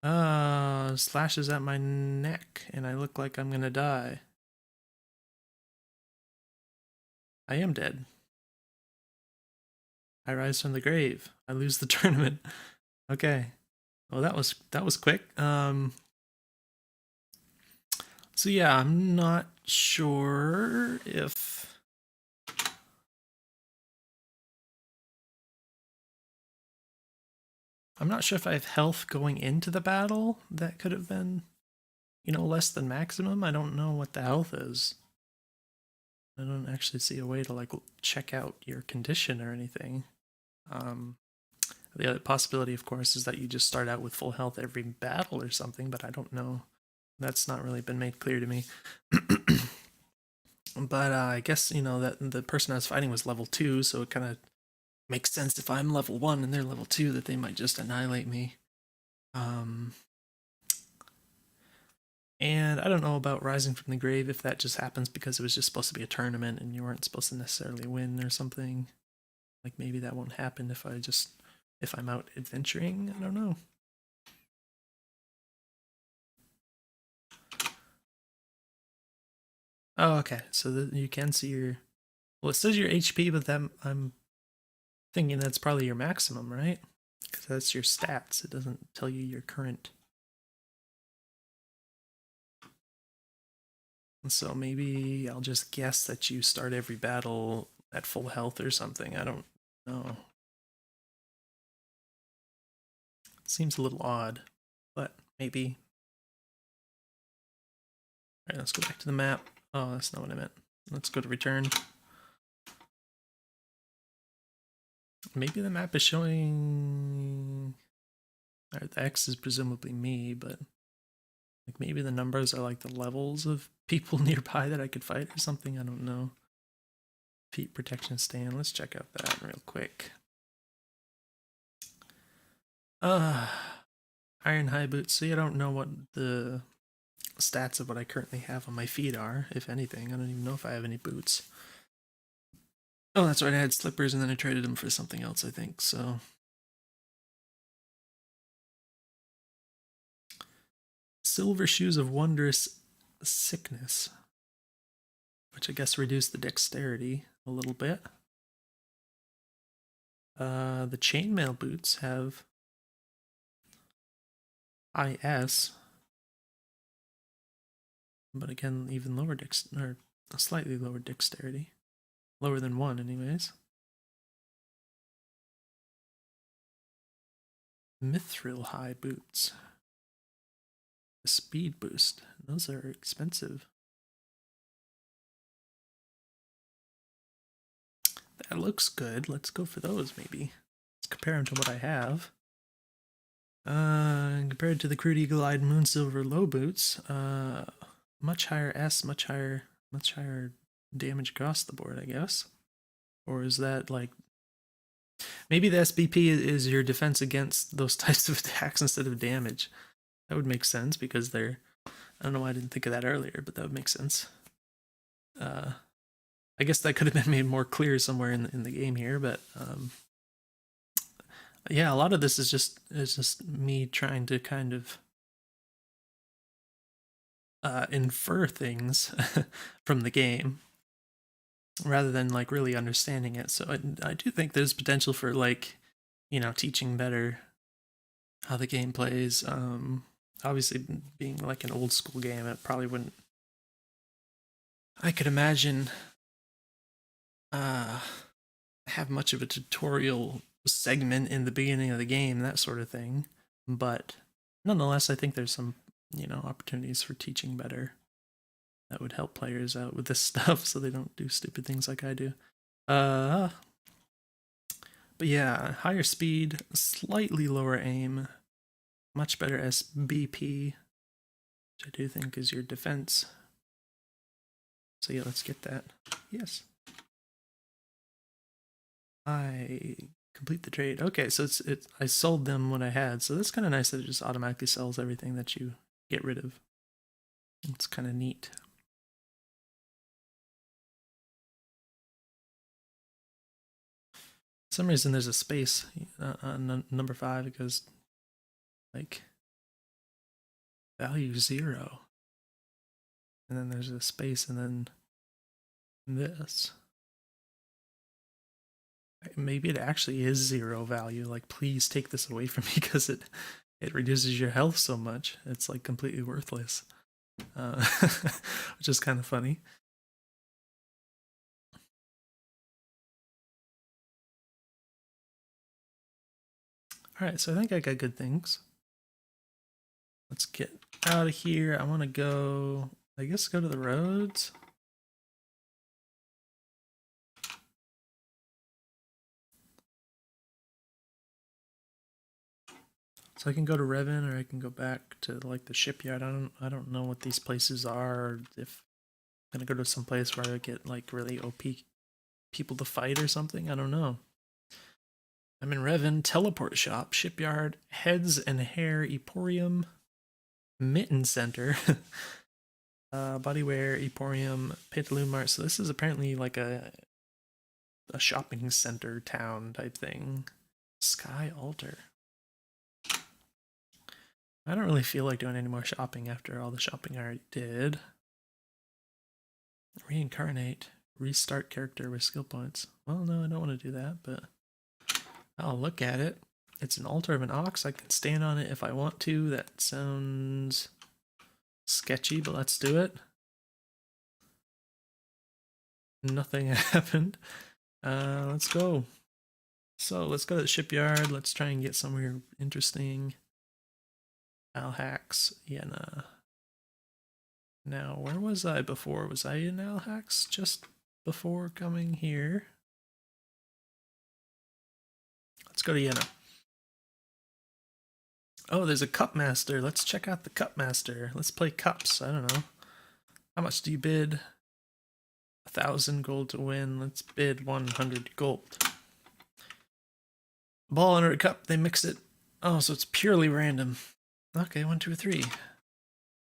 Speaker 1: Slashes at my neck, and I look like I'm going to die. I am dead. I rise from the grave. I lose the tournament. Okay. Well, that was quick. So yeah, I'm not sure if I have health going into the battle that could have been, you know, less than maximum. I don't know what the health is. I don't actually see a way to like check out your condition or anything. The other possibility, of course, is that you just start out with full health every battle or something, but I don't know. That's not really been made clear to me. But I guess, you know, that the person I was fighting was level 2, so it kind of makes sense if I'm level 1 and they're level 2 that they might just annihilate me. And I don't know about Rising from the Grave, if that just happens because it was just supposed to be a tournament and you weren't supposed to necessarily win or something. Like maybe that won't happen if I just if I'm out adventuring. I don't know. Oh, okay. So you can see your. Well, it says your HP, but then I'm thinking that's probably your maximum, right? Because that's your stats. It doesn't tell you your current. So maybe I'll just guess that you start every battle at full health or something. I don't know. It seems a little odd, but maybe. All right, let's go back to the map. Oh, that's not what I meant. Let's go to return. Maybe the map is showing. All right, the X is presumably me, but like maybe the numbers are like the levels of people nearby that I could fight or something. I don't know. Feet protection stand. Let's check out that real quick. Iron high boots. See, I don't know what the stats of what I currently have on my feet are, if anything. I don't even know if I have any boots. Oh, that's right. I had slippers and then I traded them for something else, I think. So silver shoes of wondrous sickness, which I guess reduce the dexterity a little bit. The chainmail boots have IS, but again, even lower or slightly lower dexterity, lower than 1, anyways. Mithril high boots, a speed boost. Those are expensive. That looks good. Let's go for those, maybe. Let's compare them to what I have. Compared to the Crude Eagle-Eyed Moonsilver low boots, much higher S, much higher damage across the board, I guess. Or is that like maybe the SBP is your defense against those types of attacks instead of damage? That would make sense because they're. I don't know why I didn't think of that earlier, but that would make sense. I guess that could have been made more clear somewhere in the game here, but yeah, a lot of this is just me trying to kind of infer things from the game rather than like really understanding it. So I do think there's potential for like, teaching better how the game plays. Obviously, being like an old school game, it probably wouldn't. I could imagine have much of a tutorial segment in the beginning of the game, that sort of thing. But nonetheless, I think there's some opportunities for teaching better that would help players out with this stuff so they don't do stupid things like I do. But yeah, higher speed, slightly lower aim, much better SBP, which I do think is your defense. So yeah, let's get that. Yes. I complete the trade. Okay, so I sold them what I had, so that's kind of nice that it just automatically sells everything that you get rid of. It's kind of neat. For some reason there's a space on number 5 because like value 0, and then there's a space, and then this. Maybe it actually is 0 value. Like, please take this away from me because it reduces your health so much. It's like completely worthless, which is kind of funny. All right, so I think I got good things. Let's get out of here. I want to go, I guess, go to the roads. So I can go to Revan, or I can go back to like the shipyard. I don't know what these places are, or if I'm gonna go to some place where I get like really OP people to fight or something. I don't know. I'm in Revan, teleport shop, shipyard, heads and hair emporium, mitten center, bodywear emporium, pantaloon mart. So this is apparently like a shopping center town type thing. Sky Altar. I don't really feel like doing any more shopping after all the shopping I already did. Reincarnate. Restart character with skill points. Well, no, I don't want to do that, but I'll look at it. It's an altar of an ox. I can stand on it if I want to. That sounds sketchy, but let's do it. Nothing happened. Let's go. So let's go to the shipyard. Let's try and get somewhere interesting. Alhax, Yenna. Now, where was I before? Was I in Alhax just before coming here? Let's go to Yenna. Oh, there's a cup master. Let's check out the cup master. Let's play cups. I don't know. How much do you bid? 1,000 gold to win. Let's bid 100 gold. Ball under a cup. They mix it. Oh, so it's purely random. Okay, 1, 2, 3.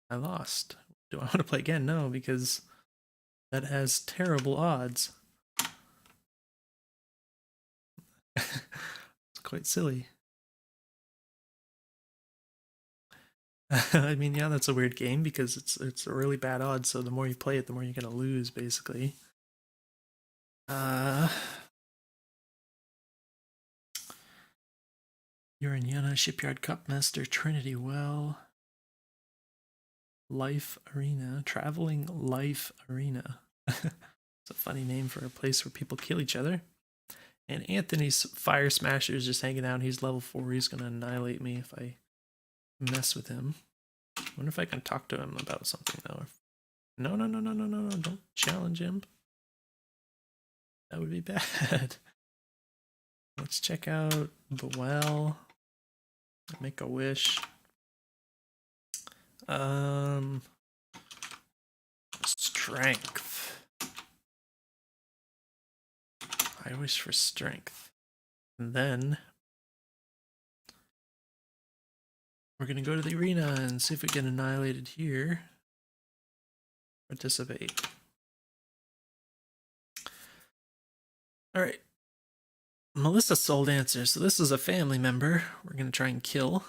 Speaker 1: I lost. Do I want to play again? No, because that has terrible odds. It's quite silly. I mean, yeah, that's a weird game because it's a really bad odds. So the more you play it, the more you're gonna lose, basically. You're in Yenna, Shipyard Cupmaster, Trinity Well, Life Arena, Traveling Life Arena. It's a funny name for a place where people kill each other. And Anthony's Fire Smasher is just hanging out. He's level 4. He's gonna annihilate me if I mess with him. I wonder if I can talk to him about something though. No, no, no, no, no, no, no, don't challenge him. That would be bad. Let's check out the well. Make a wish. Strength. I wish for strength. And then we're gonna go to the arena and see if we get annihilated here. Participate. Alright. Melissa Soul Dancer. So this is a family member. We're gonna try and kill.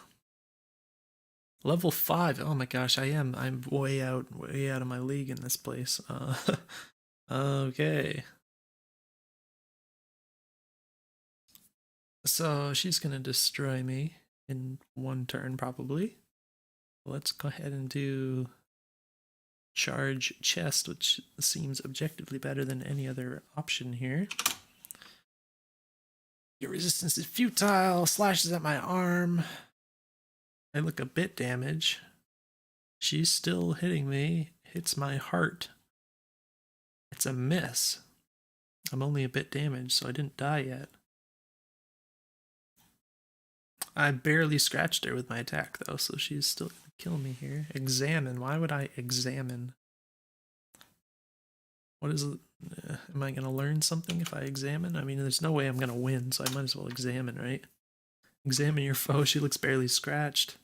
Speaker 1: Level 5. Oh my gosh, I'm way out of my league in this place. Okay. So she's gonna destroy me in one turn probably. Let's go ahead and do charge chest, which seems objectively better than any other option here. Your resistance is futile, slashes at my arm. I look a bit damage. She's still hitting me, hits my heart. It's a miss. I'm only a bit damaged, so I didn't die yet. I barely scratched her with my attack, though, so she's still gonna kill me here. Examine. Why would I examine? What is it? Am I gonna learn something if I examine? I mean, there's no way I'm gonna win, so I might as well examine, right? Examine your foe. She looks barely scratched.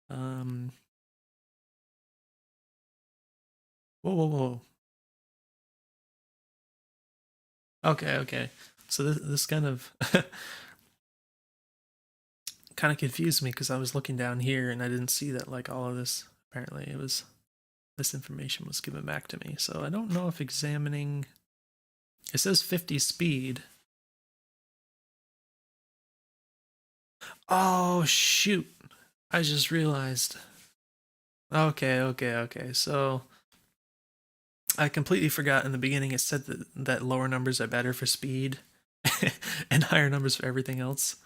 Speaker 1: Whoa, whoa, whoa. Okay, okay. So this kind of kind of confused me because I was looking down here and I didn't see that like all of this. Apparently, it was this information was given back to me. So I don't know if examining. It says 50 speed. Oh shoot! I just realized. Okay, okay, okay. So I completely forgot in the beginning it said that lower numbers are better for speed and higher numbers for everything else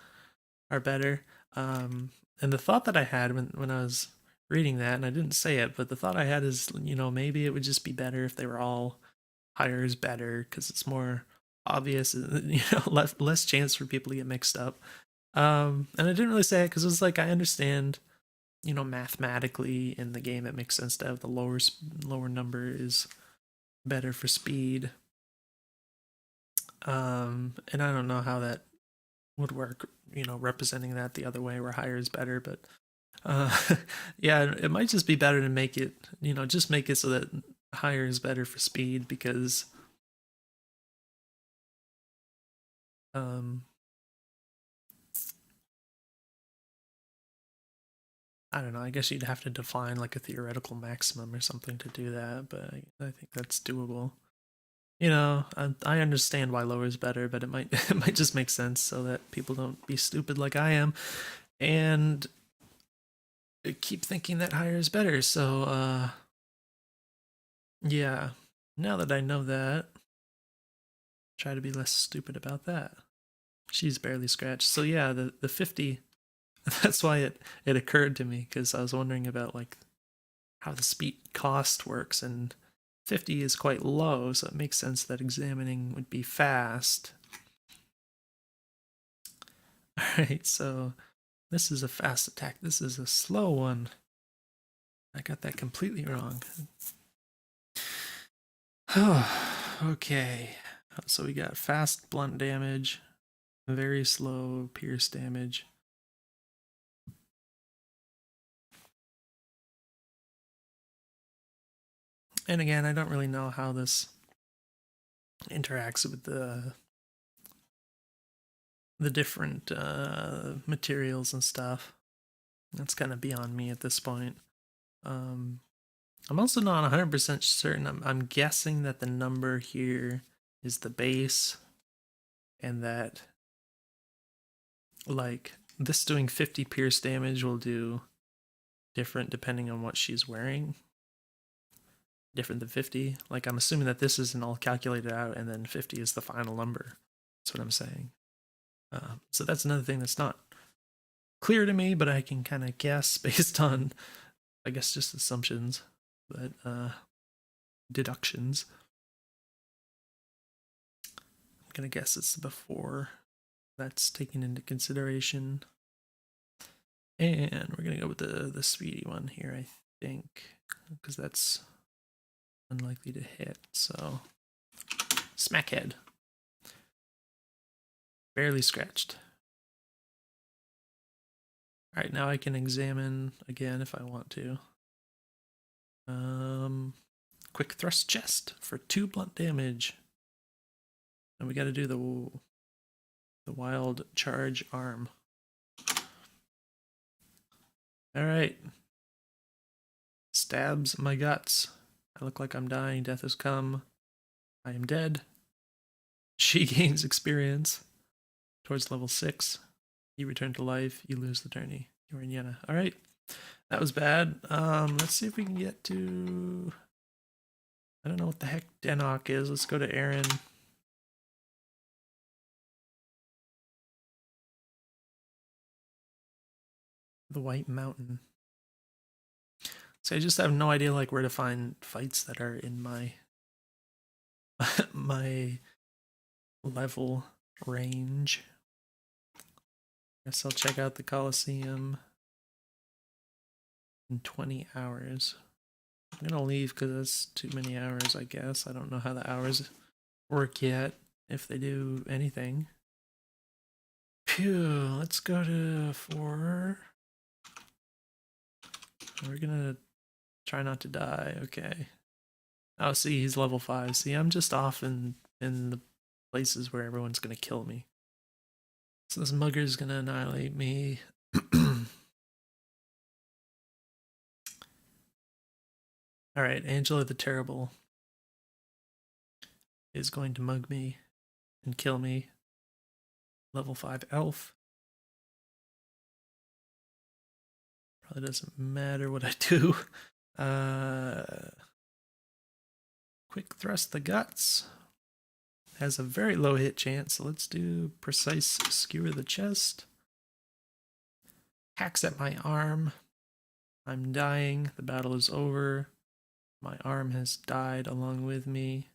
Speaker 1: are better. And the thought that I had when I was reading that, and I didn't say it, but the thought I had is, you know, maybe it would just be better if they were all higher is better because it's more obvious, you know, less chance for people to get mixed up. And I didn't really say it because it was like I understand, you know, mathematically in the game it makes sense to have the lower number is better for speed. And I don't know how that would work, you know, representing that the other way where higher is better, but yeah, it might just be better to make it, you know, just make it so that higher is better for speed because I don't know, I guess you'd have to define like a theoretical maximum or something to do that, but I think that's doable. You know, I understand why lower is better, but it might it might just make sense so that people don't be stupid like I am and keep thinking that higher is better. So yeah, now that I know that, try to be less stupid about that. She's barely scratched. So yeah, the 50, that's why it occurred to me, because I was wondering about like how the speed cost works, and 50 is quite low, so it makes sense that examining would be fast. Alright, so this is a fast attack. This is a slow one. I got that completely wrong. Okay, so we got fast blunt damage, very slow pierce damage. And again, I don't really know how this interacts with the different materials and stuff. That's kind of beyond me at this point. I'm also not 100% certain. I'm guessing that the number here is the base, and that like this doing 50 pierce damage will do different depending on what she's wearing. Different than 50. Like I'm assuming that this isn't all calculated out, and then 50 is the final number. That's what I'm saying. So that's another thing that's not clear to me, but I can kind of guess based on, I guess, just assumptions, but deductions. I'm gonna guess it's before that's taken into consideration. And we're gonna go with the speedy one here, I think, because that's unlikely to hit. So smackhead. Barely scratched. Alright, now I can examine again if I want to. Quick thrust chest for 2 blunt damage. And we gotta do the wild charge arm. Alright. Stabs my guts. I look like I'm dying. Death has come. I am dead. She gains experience towards level 6. You return to life. You lose the tourney. You're in Yenna. Alright. That was bad. Let's see if we can get to... I don't know what the heck Denok is. Let's go to Aaron. The White Mountain. So I just have no idea like where to find fights that are in my my level range. Guess I'll check out the Coliseum in 20 hours. I'm gonna leave because that's too many hours, I guess. I don't know how the hours work yet, if they do anything. Phew, let's go to 4. We're gonna try not to die, okay. Oh, see, he's level 5. See, I'm just off in the places where everyone's gonna kill me. So this mugger's gonna annihilate me. Alright, Angela the Terrible is going to mug me and kill me. Level 5 elf. Probably doesn't matter what I do. Quick thrust the guts. Has a very low hit chance, so let's do precise skewer the chest. Hacks at my arm. I'm dying. The battle is over. My arm has died along with me.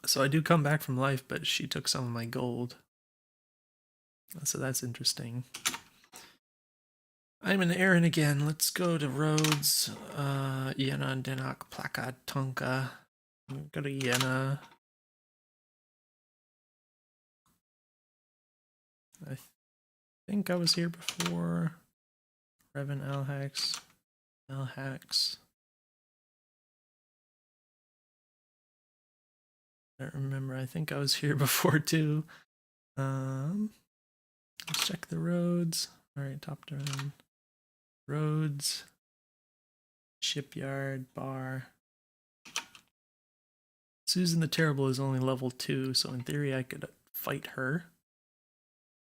Speaker 1: So I do come back from life, but she took some of my gold. So that's interesting. I'm in Aaron again. Let's go to Rhodes. Yenna, Denok, Plaka, Tonka. Go to Yenna. I think I was here before. Revan Alhax. Alhax. I don't remember. I think I was here before too. Let's check the roads. All right, top down. Roads. Shipyard, bar. Susan the Terrible is only level 2, so in theory I could fight her.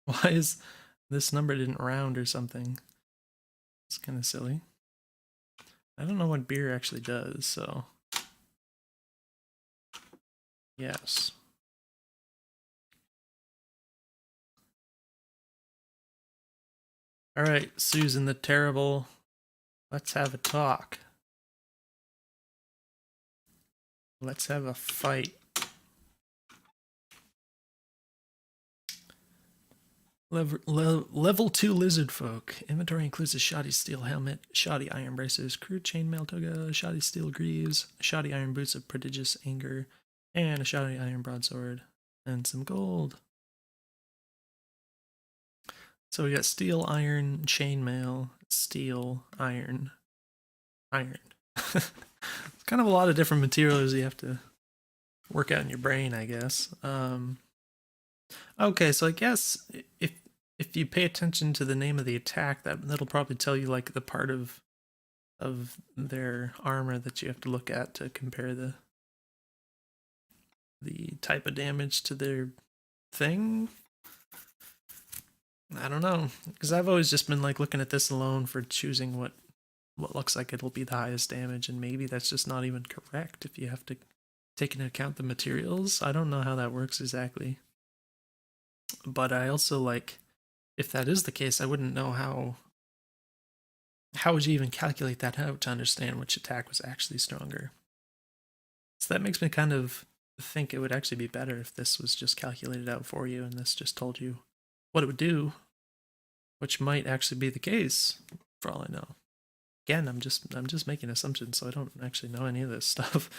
Speaker 1: Why is this number didn't round or something? It's kind of silly. I don't know what beer actually does, so yes. All right, Susan the Terrible, let's have a talk. Let's have a fight. Level 2 lizard folk. Inventory includes a shoddy steel helmet, shoddy iron braces, crude chainmail toga, shoddy steel greaves, shoddy iron boots of prodigious anger, and a shoddy iron broadsword, and some gold. So we got steel, iron, chainmail, steel, iron, iron. It's kind of a lot of different materials you have to work out in your brain, I guess. Okay, so I guess if you pay attention to the name of the attack, that'll probably tell you like the part of their armor that you have to look at to compare the type of damage to their thing. I don't know, because I've always just been like looking at this alone for choosing what looks like it'll be the highest damage, and maybe that's just not even correct if you have to take into account the materials. I don't know how that works exactly. But I also like, if that is the case, I wouldn't know how would you even calculate that out to understand which attack was actually stronger. So that makes me kind of think it would actually be better if this was just calculated out for you and this just told you what it would do, which might actually be the case for all I know. Again, I'm just making assumptions, so I don't actually know any of this stuff.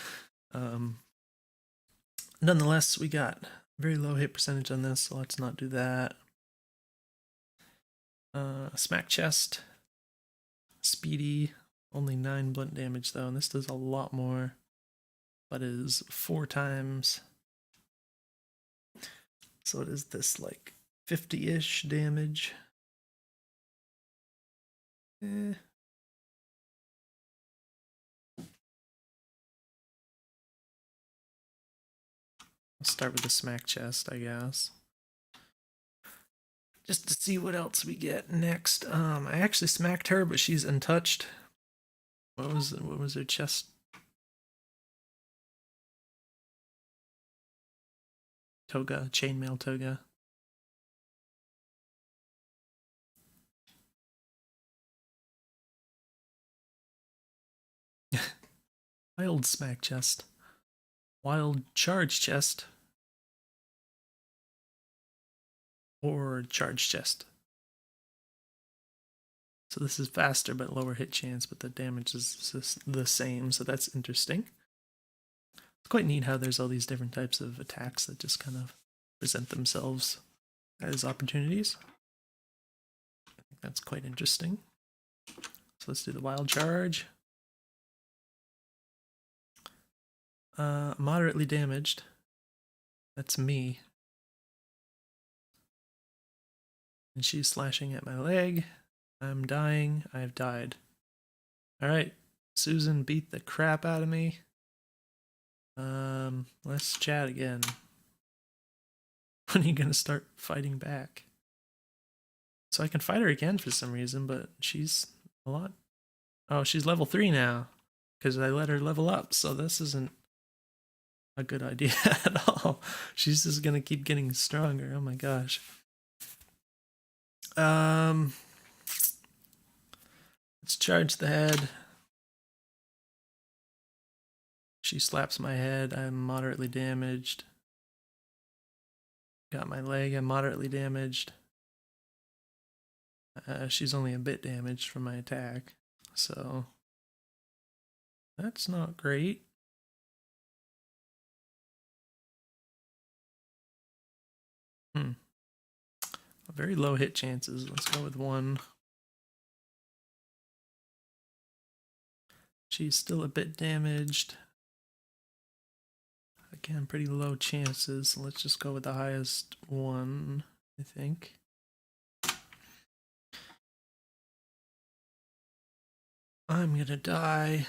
Speaker 1: Nonetheless, we got very low hit percentage on this, so let's not do that. Smack chest, speedy, only 9 blunt damage though, and this does a lot more, but is 4 times. So it is this like 50-ish damage. I'll start with the smack chest, I guess. Just to see what else we get next. I actually smacked her, but she's untouched. What was her chest? Toga, chainmail toga. Wild smack chest. Wild charge chest. Or charge chest. So this is faster but lower hit chance, but the damage is the same, so that's interesting. It's quite neat how there's all these different types of attacks that just kind of present themselves as opportunities. I think that's quite interesting. So let's do the wild charge. Moderately damaged. That's me. And she's slashing at my leg. I'm dying. I've died. Alright. Susan beat the crap out of me. Let's chat again. When are you gonna start fighting back? So I can fight her again for some reason, but she's a lot. Oh, she's level 3 now. Because I let her level up, so this isn't a good idea at all. She's just gonna keep getting stronger. Oh my gosh. Let's charge the head. She slaps my head. I'm moderately damaged. Got my leg. I'm moderately damaged. She's only a bit damaged from my attack, so that's not great. Very low hit chances. Let's go with 1. She's still a bit damaged. Again, pretty low chances. Let's just go with the highest one, I think. I'm gonna die.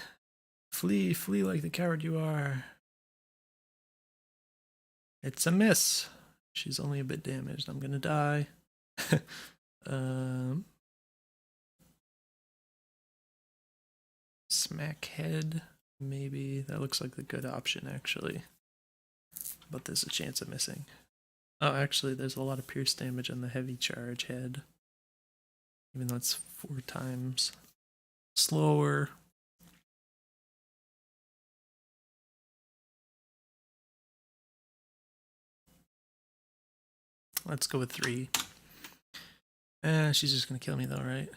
Speaker 1: Flee, flee like the coward you are. It's a miss. She's only a bit damaged. I'm gonna die. um, Smack head, maybe. That looks like the good option, actually. But there's a chance of missing. Oh, actually, there's a lot of pierce damage on the heavy charge head. Even though it's 4 times slower. Let's go with 3. She's just gonna kill me though, right?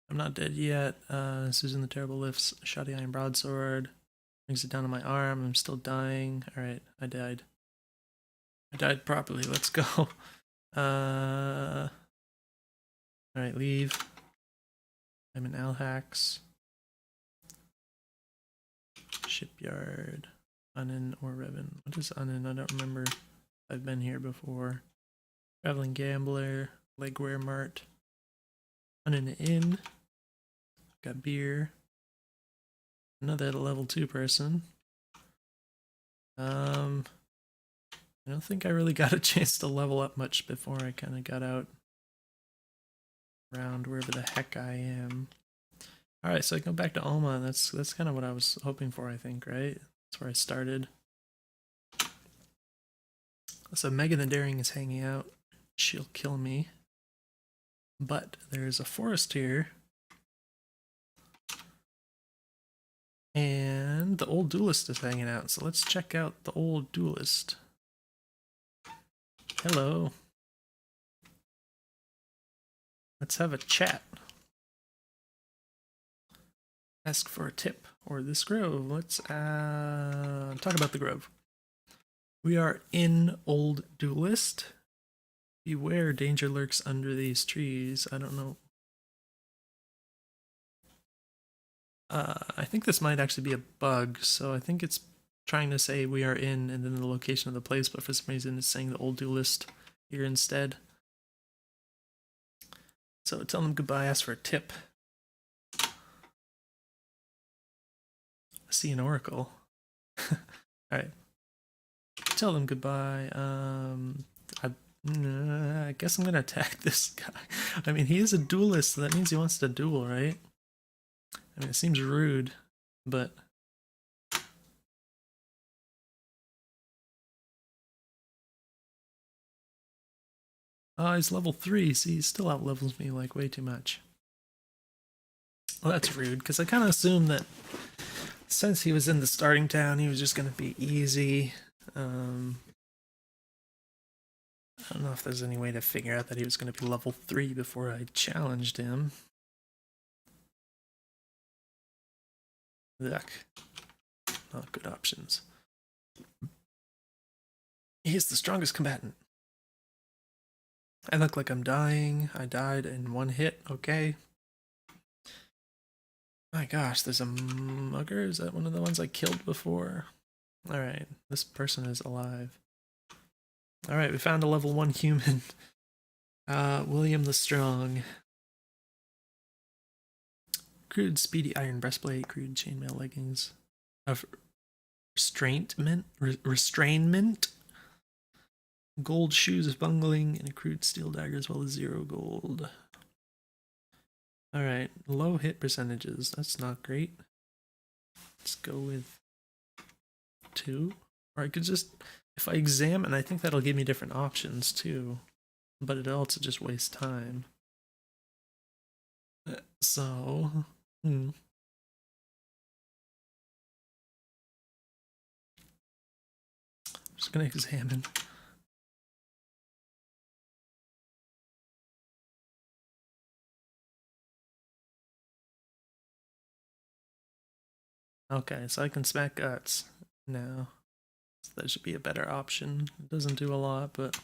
Speaker 1: I'm not dead yet. Susan the Terrible lifts Shoddy Iron Broadsword. Brings it down to my arm. I'm still dying. Alright, I died. I died properly. Let's go. Alright, leave. I'm in Alhax. Shipyard. Unnin or Revan. What is Unnin? I don't remember if I've been here before. Traveling Gambler. Legwear Mart. Unnin Inn. Got beer. Another level 2 person. I don't think I really got a chance to level up much before I kind of got out around wherever the heck I am. Alright, so I go back to Alma, and that's kind of what I was hoping for, I think, right? That's where I started. So Megan the Daring is hanging out. She'll kill me. But there's a forest here. And the old duelist is hanging out, so let's check out the old duelist. Hello. Let's have a chat. Ask for a tip. Or this grove. Let's talk about the grove. We are in Old Duelist. Beware, danger lurks under these trees. I don't know. I think this might actually be a bug, so I think it's trying to say we are in and then the location of the place, but for some reason it's saying the Old Duelist here instead. So tell them goodbye, ask for a tip. See an oracle. Alright. Tell them goodbye. I guess I'm gonna attack this guy. I mean, he is a duelist, so that means he wants to duel, right? I mean, it seems rude, but... Oh, he's level 3, see, he still outlevels me, like, way too much. Well, that's rude, because I kind of assumed that since he was in the starting town, he was just going to be easy. I don't know if there's any way to figure out that he was going to be level 3 before I challenged him. Yuck. Not good options. He's the strongest combatant. I look like I'm dying. I died in 1 hit. Okay. My gosh, there's a mugger? Is that one of the ones I killed before? Alright, this person is alive. Alright, we found a level 1 human. William the Strong. Crude speedy iron breastplate, crude chainmail leggings. Restrainment? Gold shoes of bungling, and a crude steel dagger as well as 0 gold. Alright, low hit percentages. That's not great. Let's go with 2. Or I could just, if I examine, I think that'll give me different options too. But it also just wastes time. So, I'm just gonna examine. Okay, so I can smack guts now. So that should be a better option. It doesn't do a lot, but...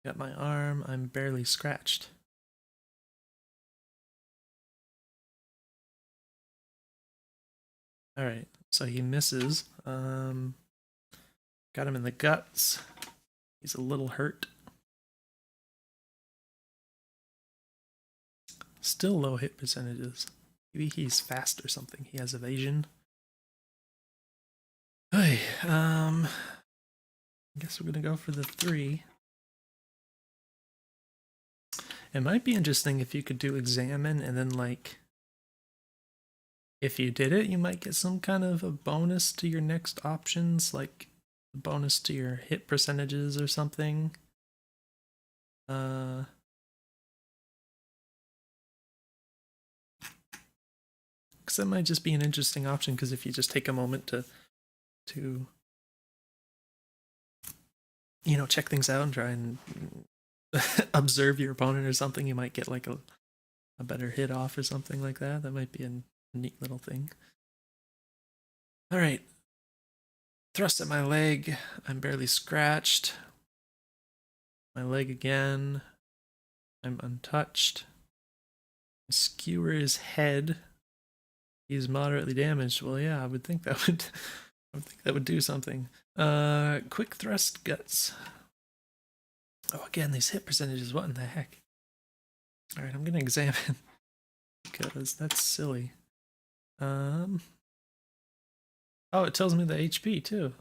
Speaker 1: Got my arm, I'm barely scratched. Alright, so he misses. Got him in the guts. He's a little hurt. Still low hit percentages. Maybe he's fast or something. He has evasion. Hey, I guess we're gonna go for the 3. It might be interesting if you could do examine and then like if you did it, you might get some kind of a bonus to your next options, like a bonus to your hit percentages or something. Because that might just be an interesting option. Because if you just take a moment to you know, check things out and try and observe your opponent or something, you might get like a better hit off or something like that. That might be a neat little thing. All right. Thrust at my leg. I'm barely scratched. My leg again. I'm untouched. Skewer his head. He's moderately damaged. Well, yeah, I would think that would do something. Quick thrust guts. Oh, again, these hit percentages. What in the heck? All right, I'm gonna examine because that's silly. Oh, it tells me the HP too.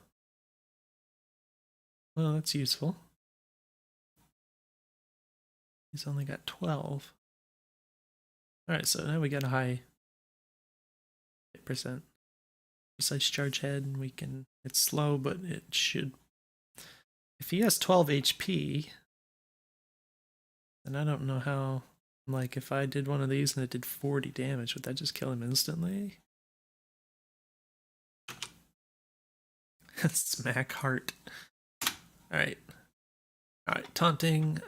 Speaker 1: Well, that's useful. He's only got 12. Alright, so now we got a high hit percent. Precise charge head, and we can. It's slow, but it should. If he has 12 HP, then I don't know how. Like, if I did one of these and it did 40 damage, would that just kill him instantly? Smack heart. Alright. Alright, taunting.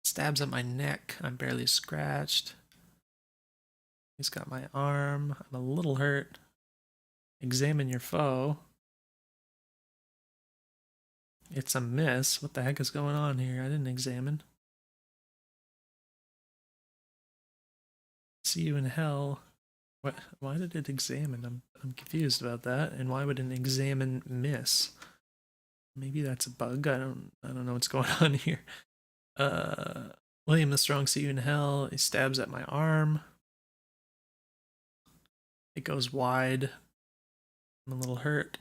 Speaker 1: Stabs at my neck. I'm barely scratched. He's got my arm. I'm a little hurt. Examine your foe. It's a miss. What the heck is going on here? I didn't examine. See you in hell. What? Why did it examine? I'm confused about that. And why would an examine miss? Maybe that's a bug. I don't know what's going on here. William the Strong, see you in hell. He stabs at my arm. It goes wide. I'm a little hurt.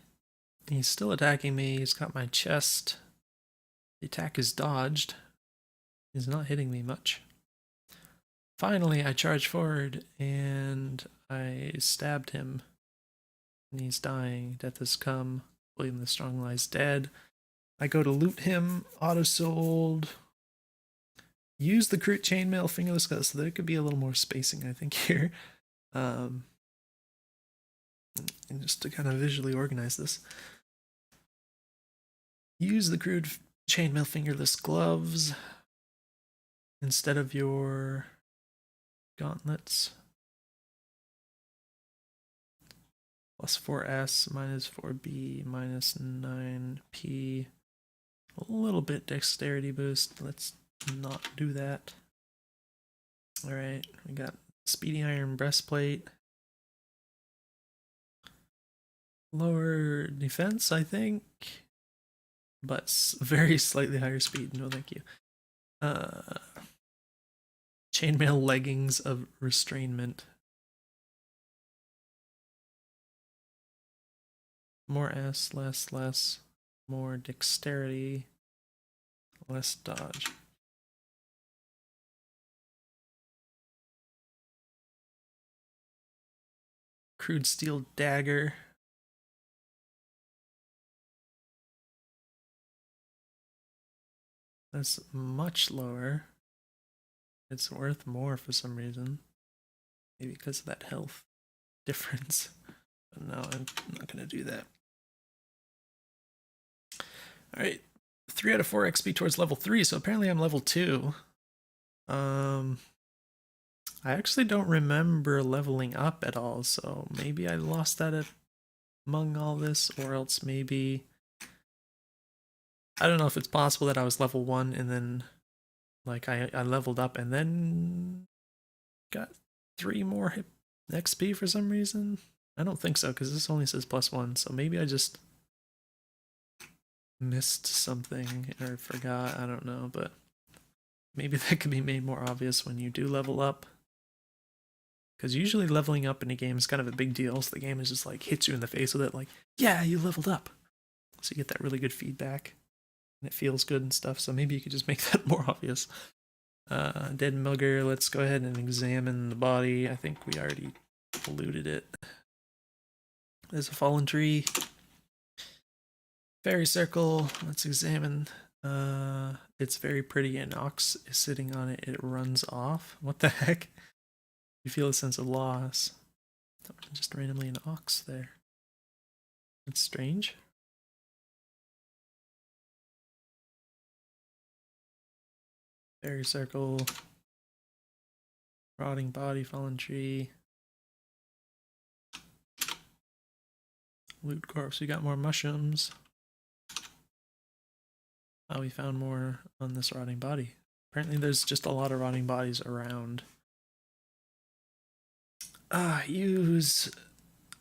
Speaker 1: He's still attacking me. He's got my chest. The attack is dodged. He's not hitting me much. Finally, I charge forward and I stabbed him. And he's dying. Death has come. William the Strong lies dead. I go to loot him. Auto sold. Use the crude chainmail fingerless cut, so there could be a little more spacing, I think, here. And just to kind of visually organize this. Use the crude chainmail fingerless gloves instead of your gauntlets. Plus 4S, minus 4B, minus 9P. A little bit dexterity boost. Let's not do that. Alright, we got speedy iron breastplate. Lower defense, I think. But very slightly higher speed. No, thank you. Chainmail leggings of restrainment. More S, less. More dexterity. Less dodge. Crude steel dagger. That's much lower. It's worth more for some reason. Maybe because of that health difference. But no, I'm not going to do that. Alright. 3 out of 4 XP towards level 3, so apparently I'm level 2. I actually don't remember leveling up at all, so maybe I lost that among all this, or else maybe... I don't know if it's possible that I was level 1 and then like I leveled up and then got 3 more XP for some reason. I don't think so, because this only says +1, so maybe I just missed something or forgot, I don't know, but maybe that could be made more obvious when you do level up. Because usually leveling up in a game is kind of a big deal, so the game is just like hits you in the face with it, like, yeah, you leveled up. So you get that really good feedback, and it feels good and stuff, so maybe you could just make that more obvious. Dead Mugger, let's go ahead and examine the body. I think we already looted it. There's a fallen tree. Fairy circle, let's examine. It's very pretty, an ox is sitting on it, it runs off. What the heck? You feel a sense of loss. Just randomly an ox there. That's strange. Fairy circle. Rotting body, fallen tree. Loot corpse, we got more mushrooms. Oh, we found more on this rotting body. Apparently there's just a lot of rotting bodies around. Use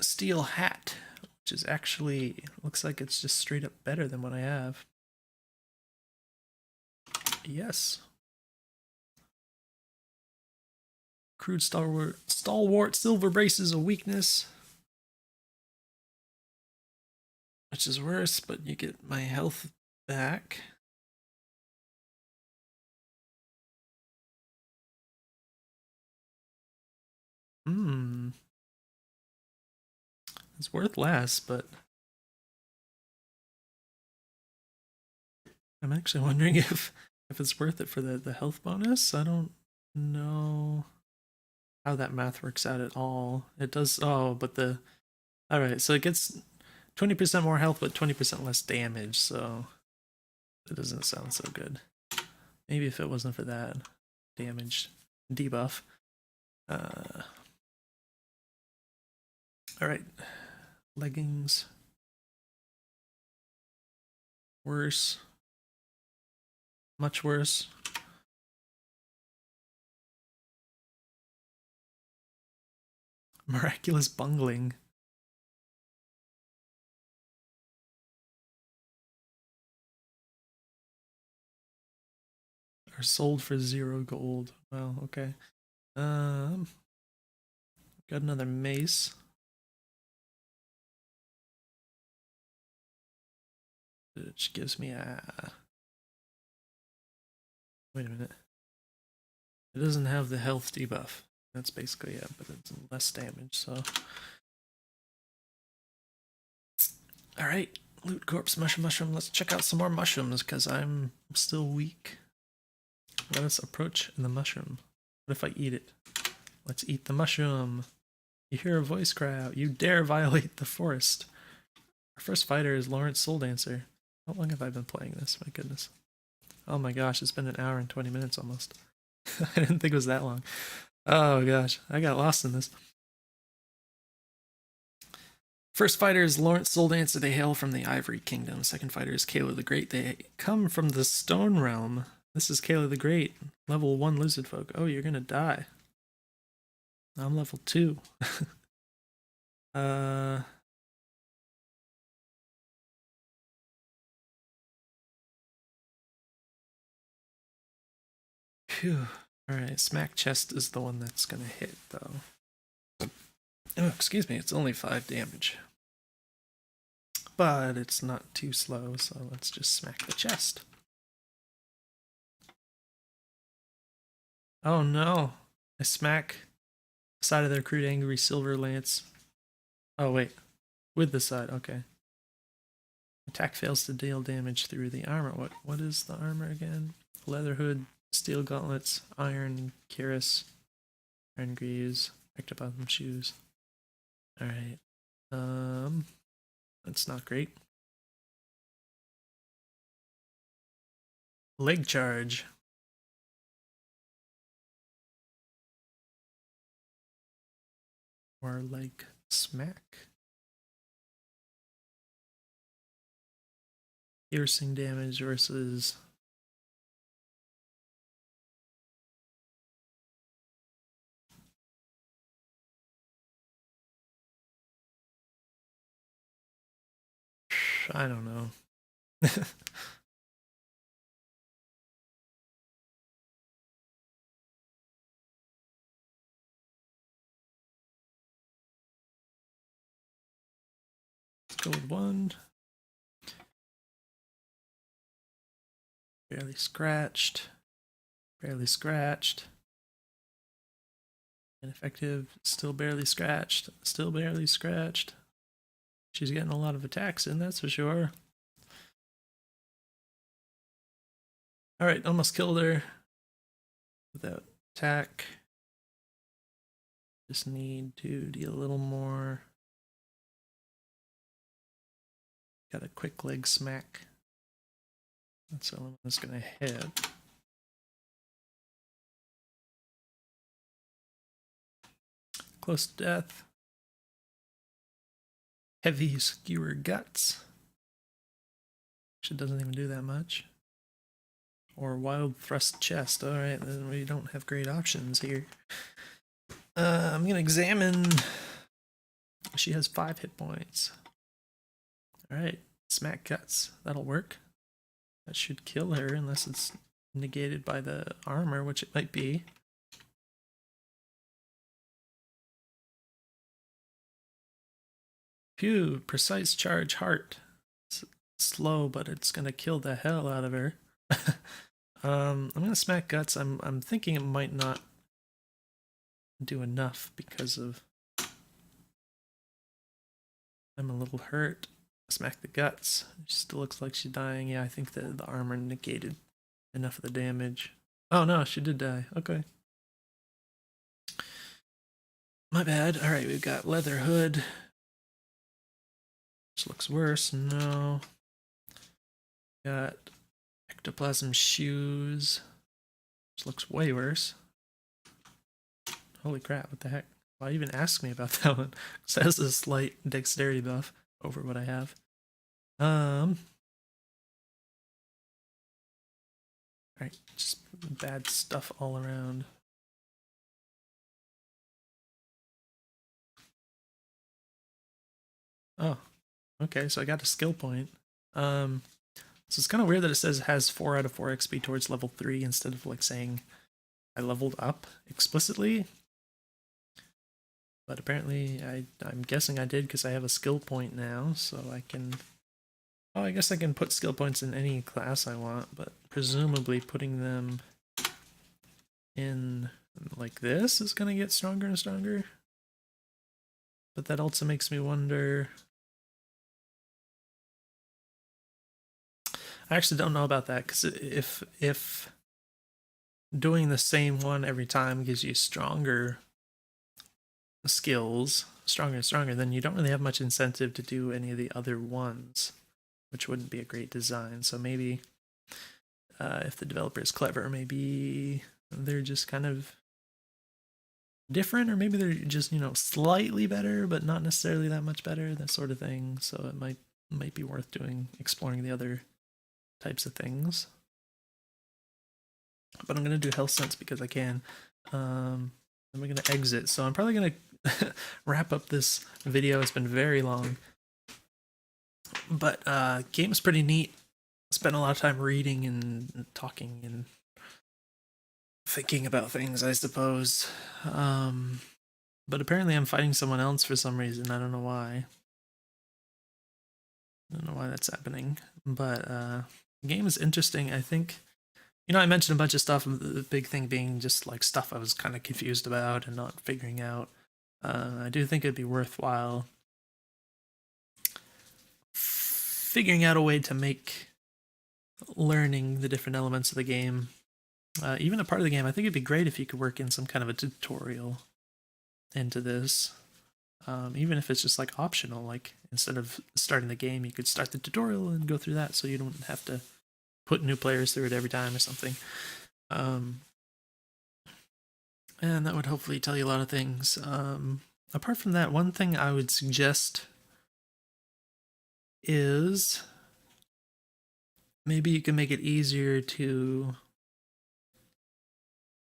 Speaker 1: steel hat, which is actually, looks like it's just straight up better than what I have. Yes. Crude stalwart silver braces, a weakness. Which is worse, but you get my health back. It's worth less, but I'm actually wondering if it's worth it for the health bonus. I don't know how that math works out at all. It does. Oh, but the all right. So it gets 20% more health, but 20% less damage. So it doesn't sound so good. Maybe if it wasn't for that damage debuff. All right, leggings. Worse. Much worse. Miraculous bungling. Are sold for 0 gold. Well, okay. Got another mace. Which gives me a... Wait a minute. It doesn't have the health debuff. That's basically it, but it's less damage, so... Alright, loot corpse, mushroom. Let's check out some more mushrooms, because I'm still weak. Let us approach the mushroom. What if I eat it? Let's eat the mushroom. You hear a voice cry out. You dare violate the forest. Our first fighter is Lawrence Soul Dancer. How long have I been playing this? My goodness. Oh my gosh, it's been an hour and 20 minutes almost. I didn't think it was that long. Oh gosh, I got lost in this. First fighter is Lawrence Soul Dancer. They hail from the Ivory Kingdom. Second fighter is Kayla the Great. They come from the Stone Realm. This is Kayla the Great, level 1 lizard folk. Oh, you're gonna die. I'm level 2. Phew. Alright, Smack Chest is the one that's gonna hit, though. Oh, excuse me, it's only 5 damage. But it's not too slow, so let's just smack the chest. Oh no! I smack the side of their crude angry silver lance. Oh wait, with the side, okay. Attack fails to deal damage through the armor. What is the armor again? Leather hood, steel gauntlets, iron cuirass, iron greaves, picked up on some shoes. Alright. That's not great. Leg charge. Or leg smack. Piercing damage versus I don't know. go with 1. Barely scratched. Barely scratched. Ineffective. Still barely scratched. Still barely scratched. She's getting a lot of attacks in, that's for sure. Alright, almost killed her. Without attack. Just need to deal a little more. Got a quick leg smack. That's all I'm just gonna hit. Close to death. Heavy skewer guts. Actually doesn't even do that much. Or wild thrust chest. Alright, then we don't have great options here. I'm gonna examine. She has 5 hit points. Alright, smack guts. That'll work. That should kill her unless it's negated by the armor, which it might be. Phew, precise charge heart. It's slow, but it's gonna kill the hell out of her. I'm gonna smack guts. I'm thinking it might not do enough because of I'm a little hurt. Smack the guts. She still looks like she's dying. Yeah, I think the armor negated enough of the damage. Oh no, she did die. Okay. My bad. Alright, we've got leather hood. Which looks worse. No. Got ectoplasm shoes. Which looks way worse. Holy crap, what the heck? Why even ask me about that one? Because it has a slight dexterity buff over what I have. Alright, just bad stuff all around. Oh, okay, so I got a skill point. So it's kind of weird that it says it has 4 out of 4 XP towards level 3 instead of like saying I leveled up explicitly. But apparently I'm guessing I did because I have a skill point now, so I can... Oh, I guess I can put skill points in any class I want, but presumably putting them in like this is going to get stronger and stronger. But that also makes me wonder... I actually don't know about that, because if doing the same one every time gives you stronger skills, stronger and stronger, then you don't really have much incentive to do any of the other ones, which wouldn't be a great design. So maybe if the developer is clever, maybe they're just kind of different, or maybe they're just, you know, slightly better, but not necessarily that much better, that sort of thing. So it might be worth exploring the other types of things. But I'm gonna do health sense because I can. Then we're gonna exit. So I'm probably gonna wrap up this video. It's been very long, but game is pretty neat. Spent a lot of time reading and talking and thinking about things, I suppose. But apparently I'm fighting someone else for some reason. I don't know why. I don't know why that's happening. But the game is interesting. I think, you know, I mentioned a bunch of stuff, the big thing being just like stuff I was kind of confused about and not figuring out. I do think it'd be worthwhile figuring out a way to make learning the different elements of the game, even a part of the game, I think it'd be great if you could work in some kind of a tutorial into this. Even if it's just like optional, like instead of starting the game, you could start the tutorial and go through that so you don't have to put new players through it every time or something. And that would hopefully tell you a lot of things. Apart from that, one thing I would suggest is maybe you can make it easier to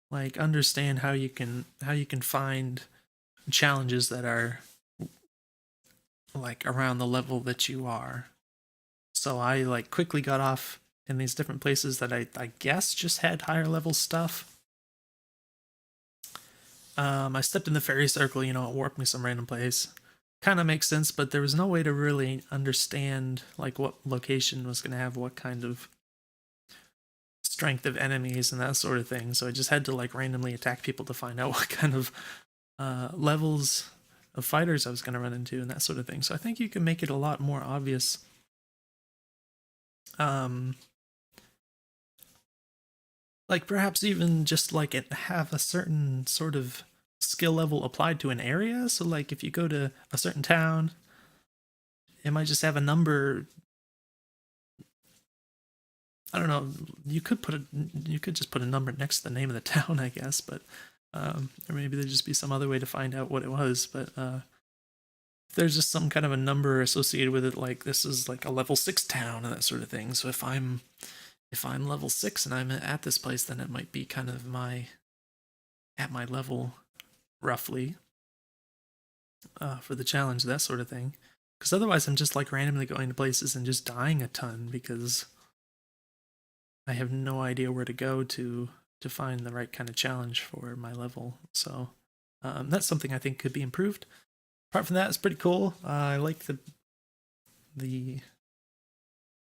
Speaker 1: like understand how you can find challenges that are like around the level that you are. So I like quickly got off in these different places that I guess just had higher level stuff. I stepped in the fairy circle, you know, it warped me some random place. kind of makes sense, but there was no way to really understand like what location was going to have what kind of strength of enemies and that sort of thing. So I just had to like randomly attack people to find out what kind of levels of fighters I was going to run into and that sort of thing. So I think you can make it a lot more obvious. Like perhaps even just like have a certain sort of skill level applied to an area. So like if you go to a certain town, it might just have a number. I don't know. You could just put a number next to the name of the town, I guess, but or maybe there'd just be some other way to find out what it was. But if there's just some kind of a number associated with it, like this is like a level 6 town and that sort of thing. So if I'm level 6 and I'm at this place, then it might be kind of at my level roughly for the challenge, that sort of thing. Because otherwise I'm just like randomly going to places and just dying a ton because I have no idea where to go to find the right kind of challenge for my level. So that's something I think could be improved. Apart from that, it's pretty cool. I like the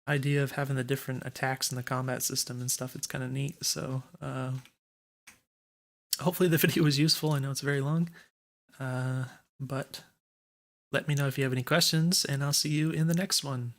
Speaker 1: idea of having the different attacks in the combat system and stuff. It's kind of neat. So hopefully the video was useful. I know it's very long, but let me know if you have any questions, and I'll see you in the next one.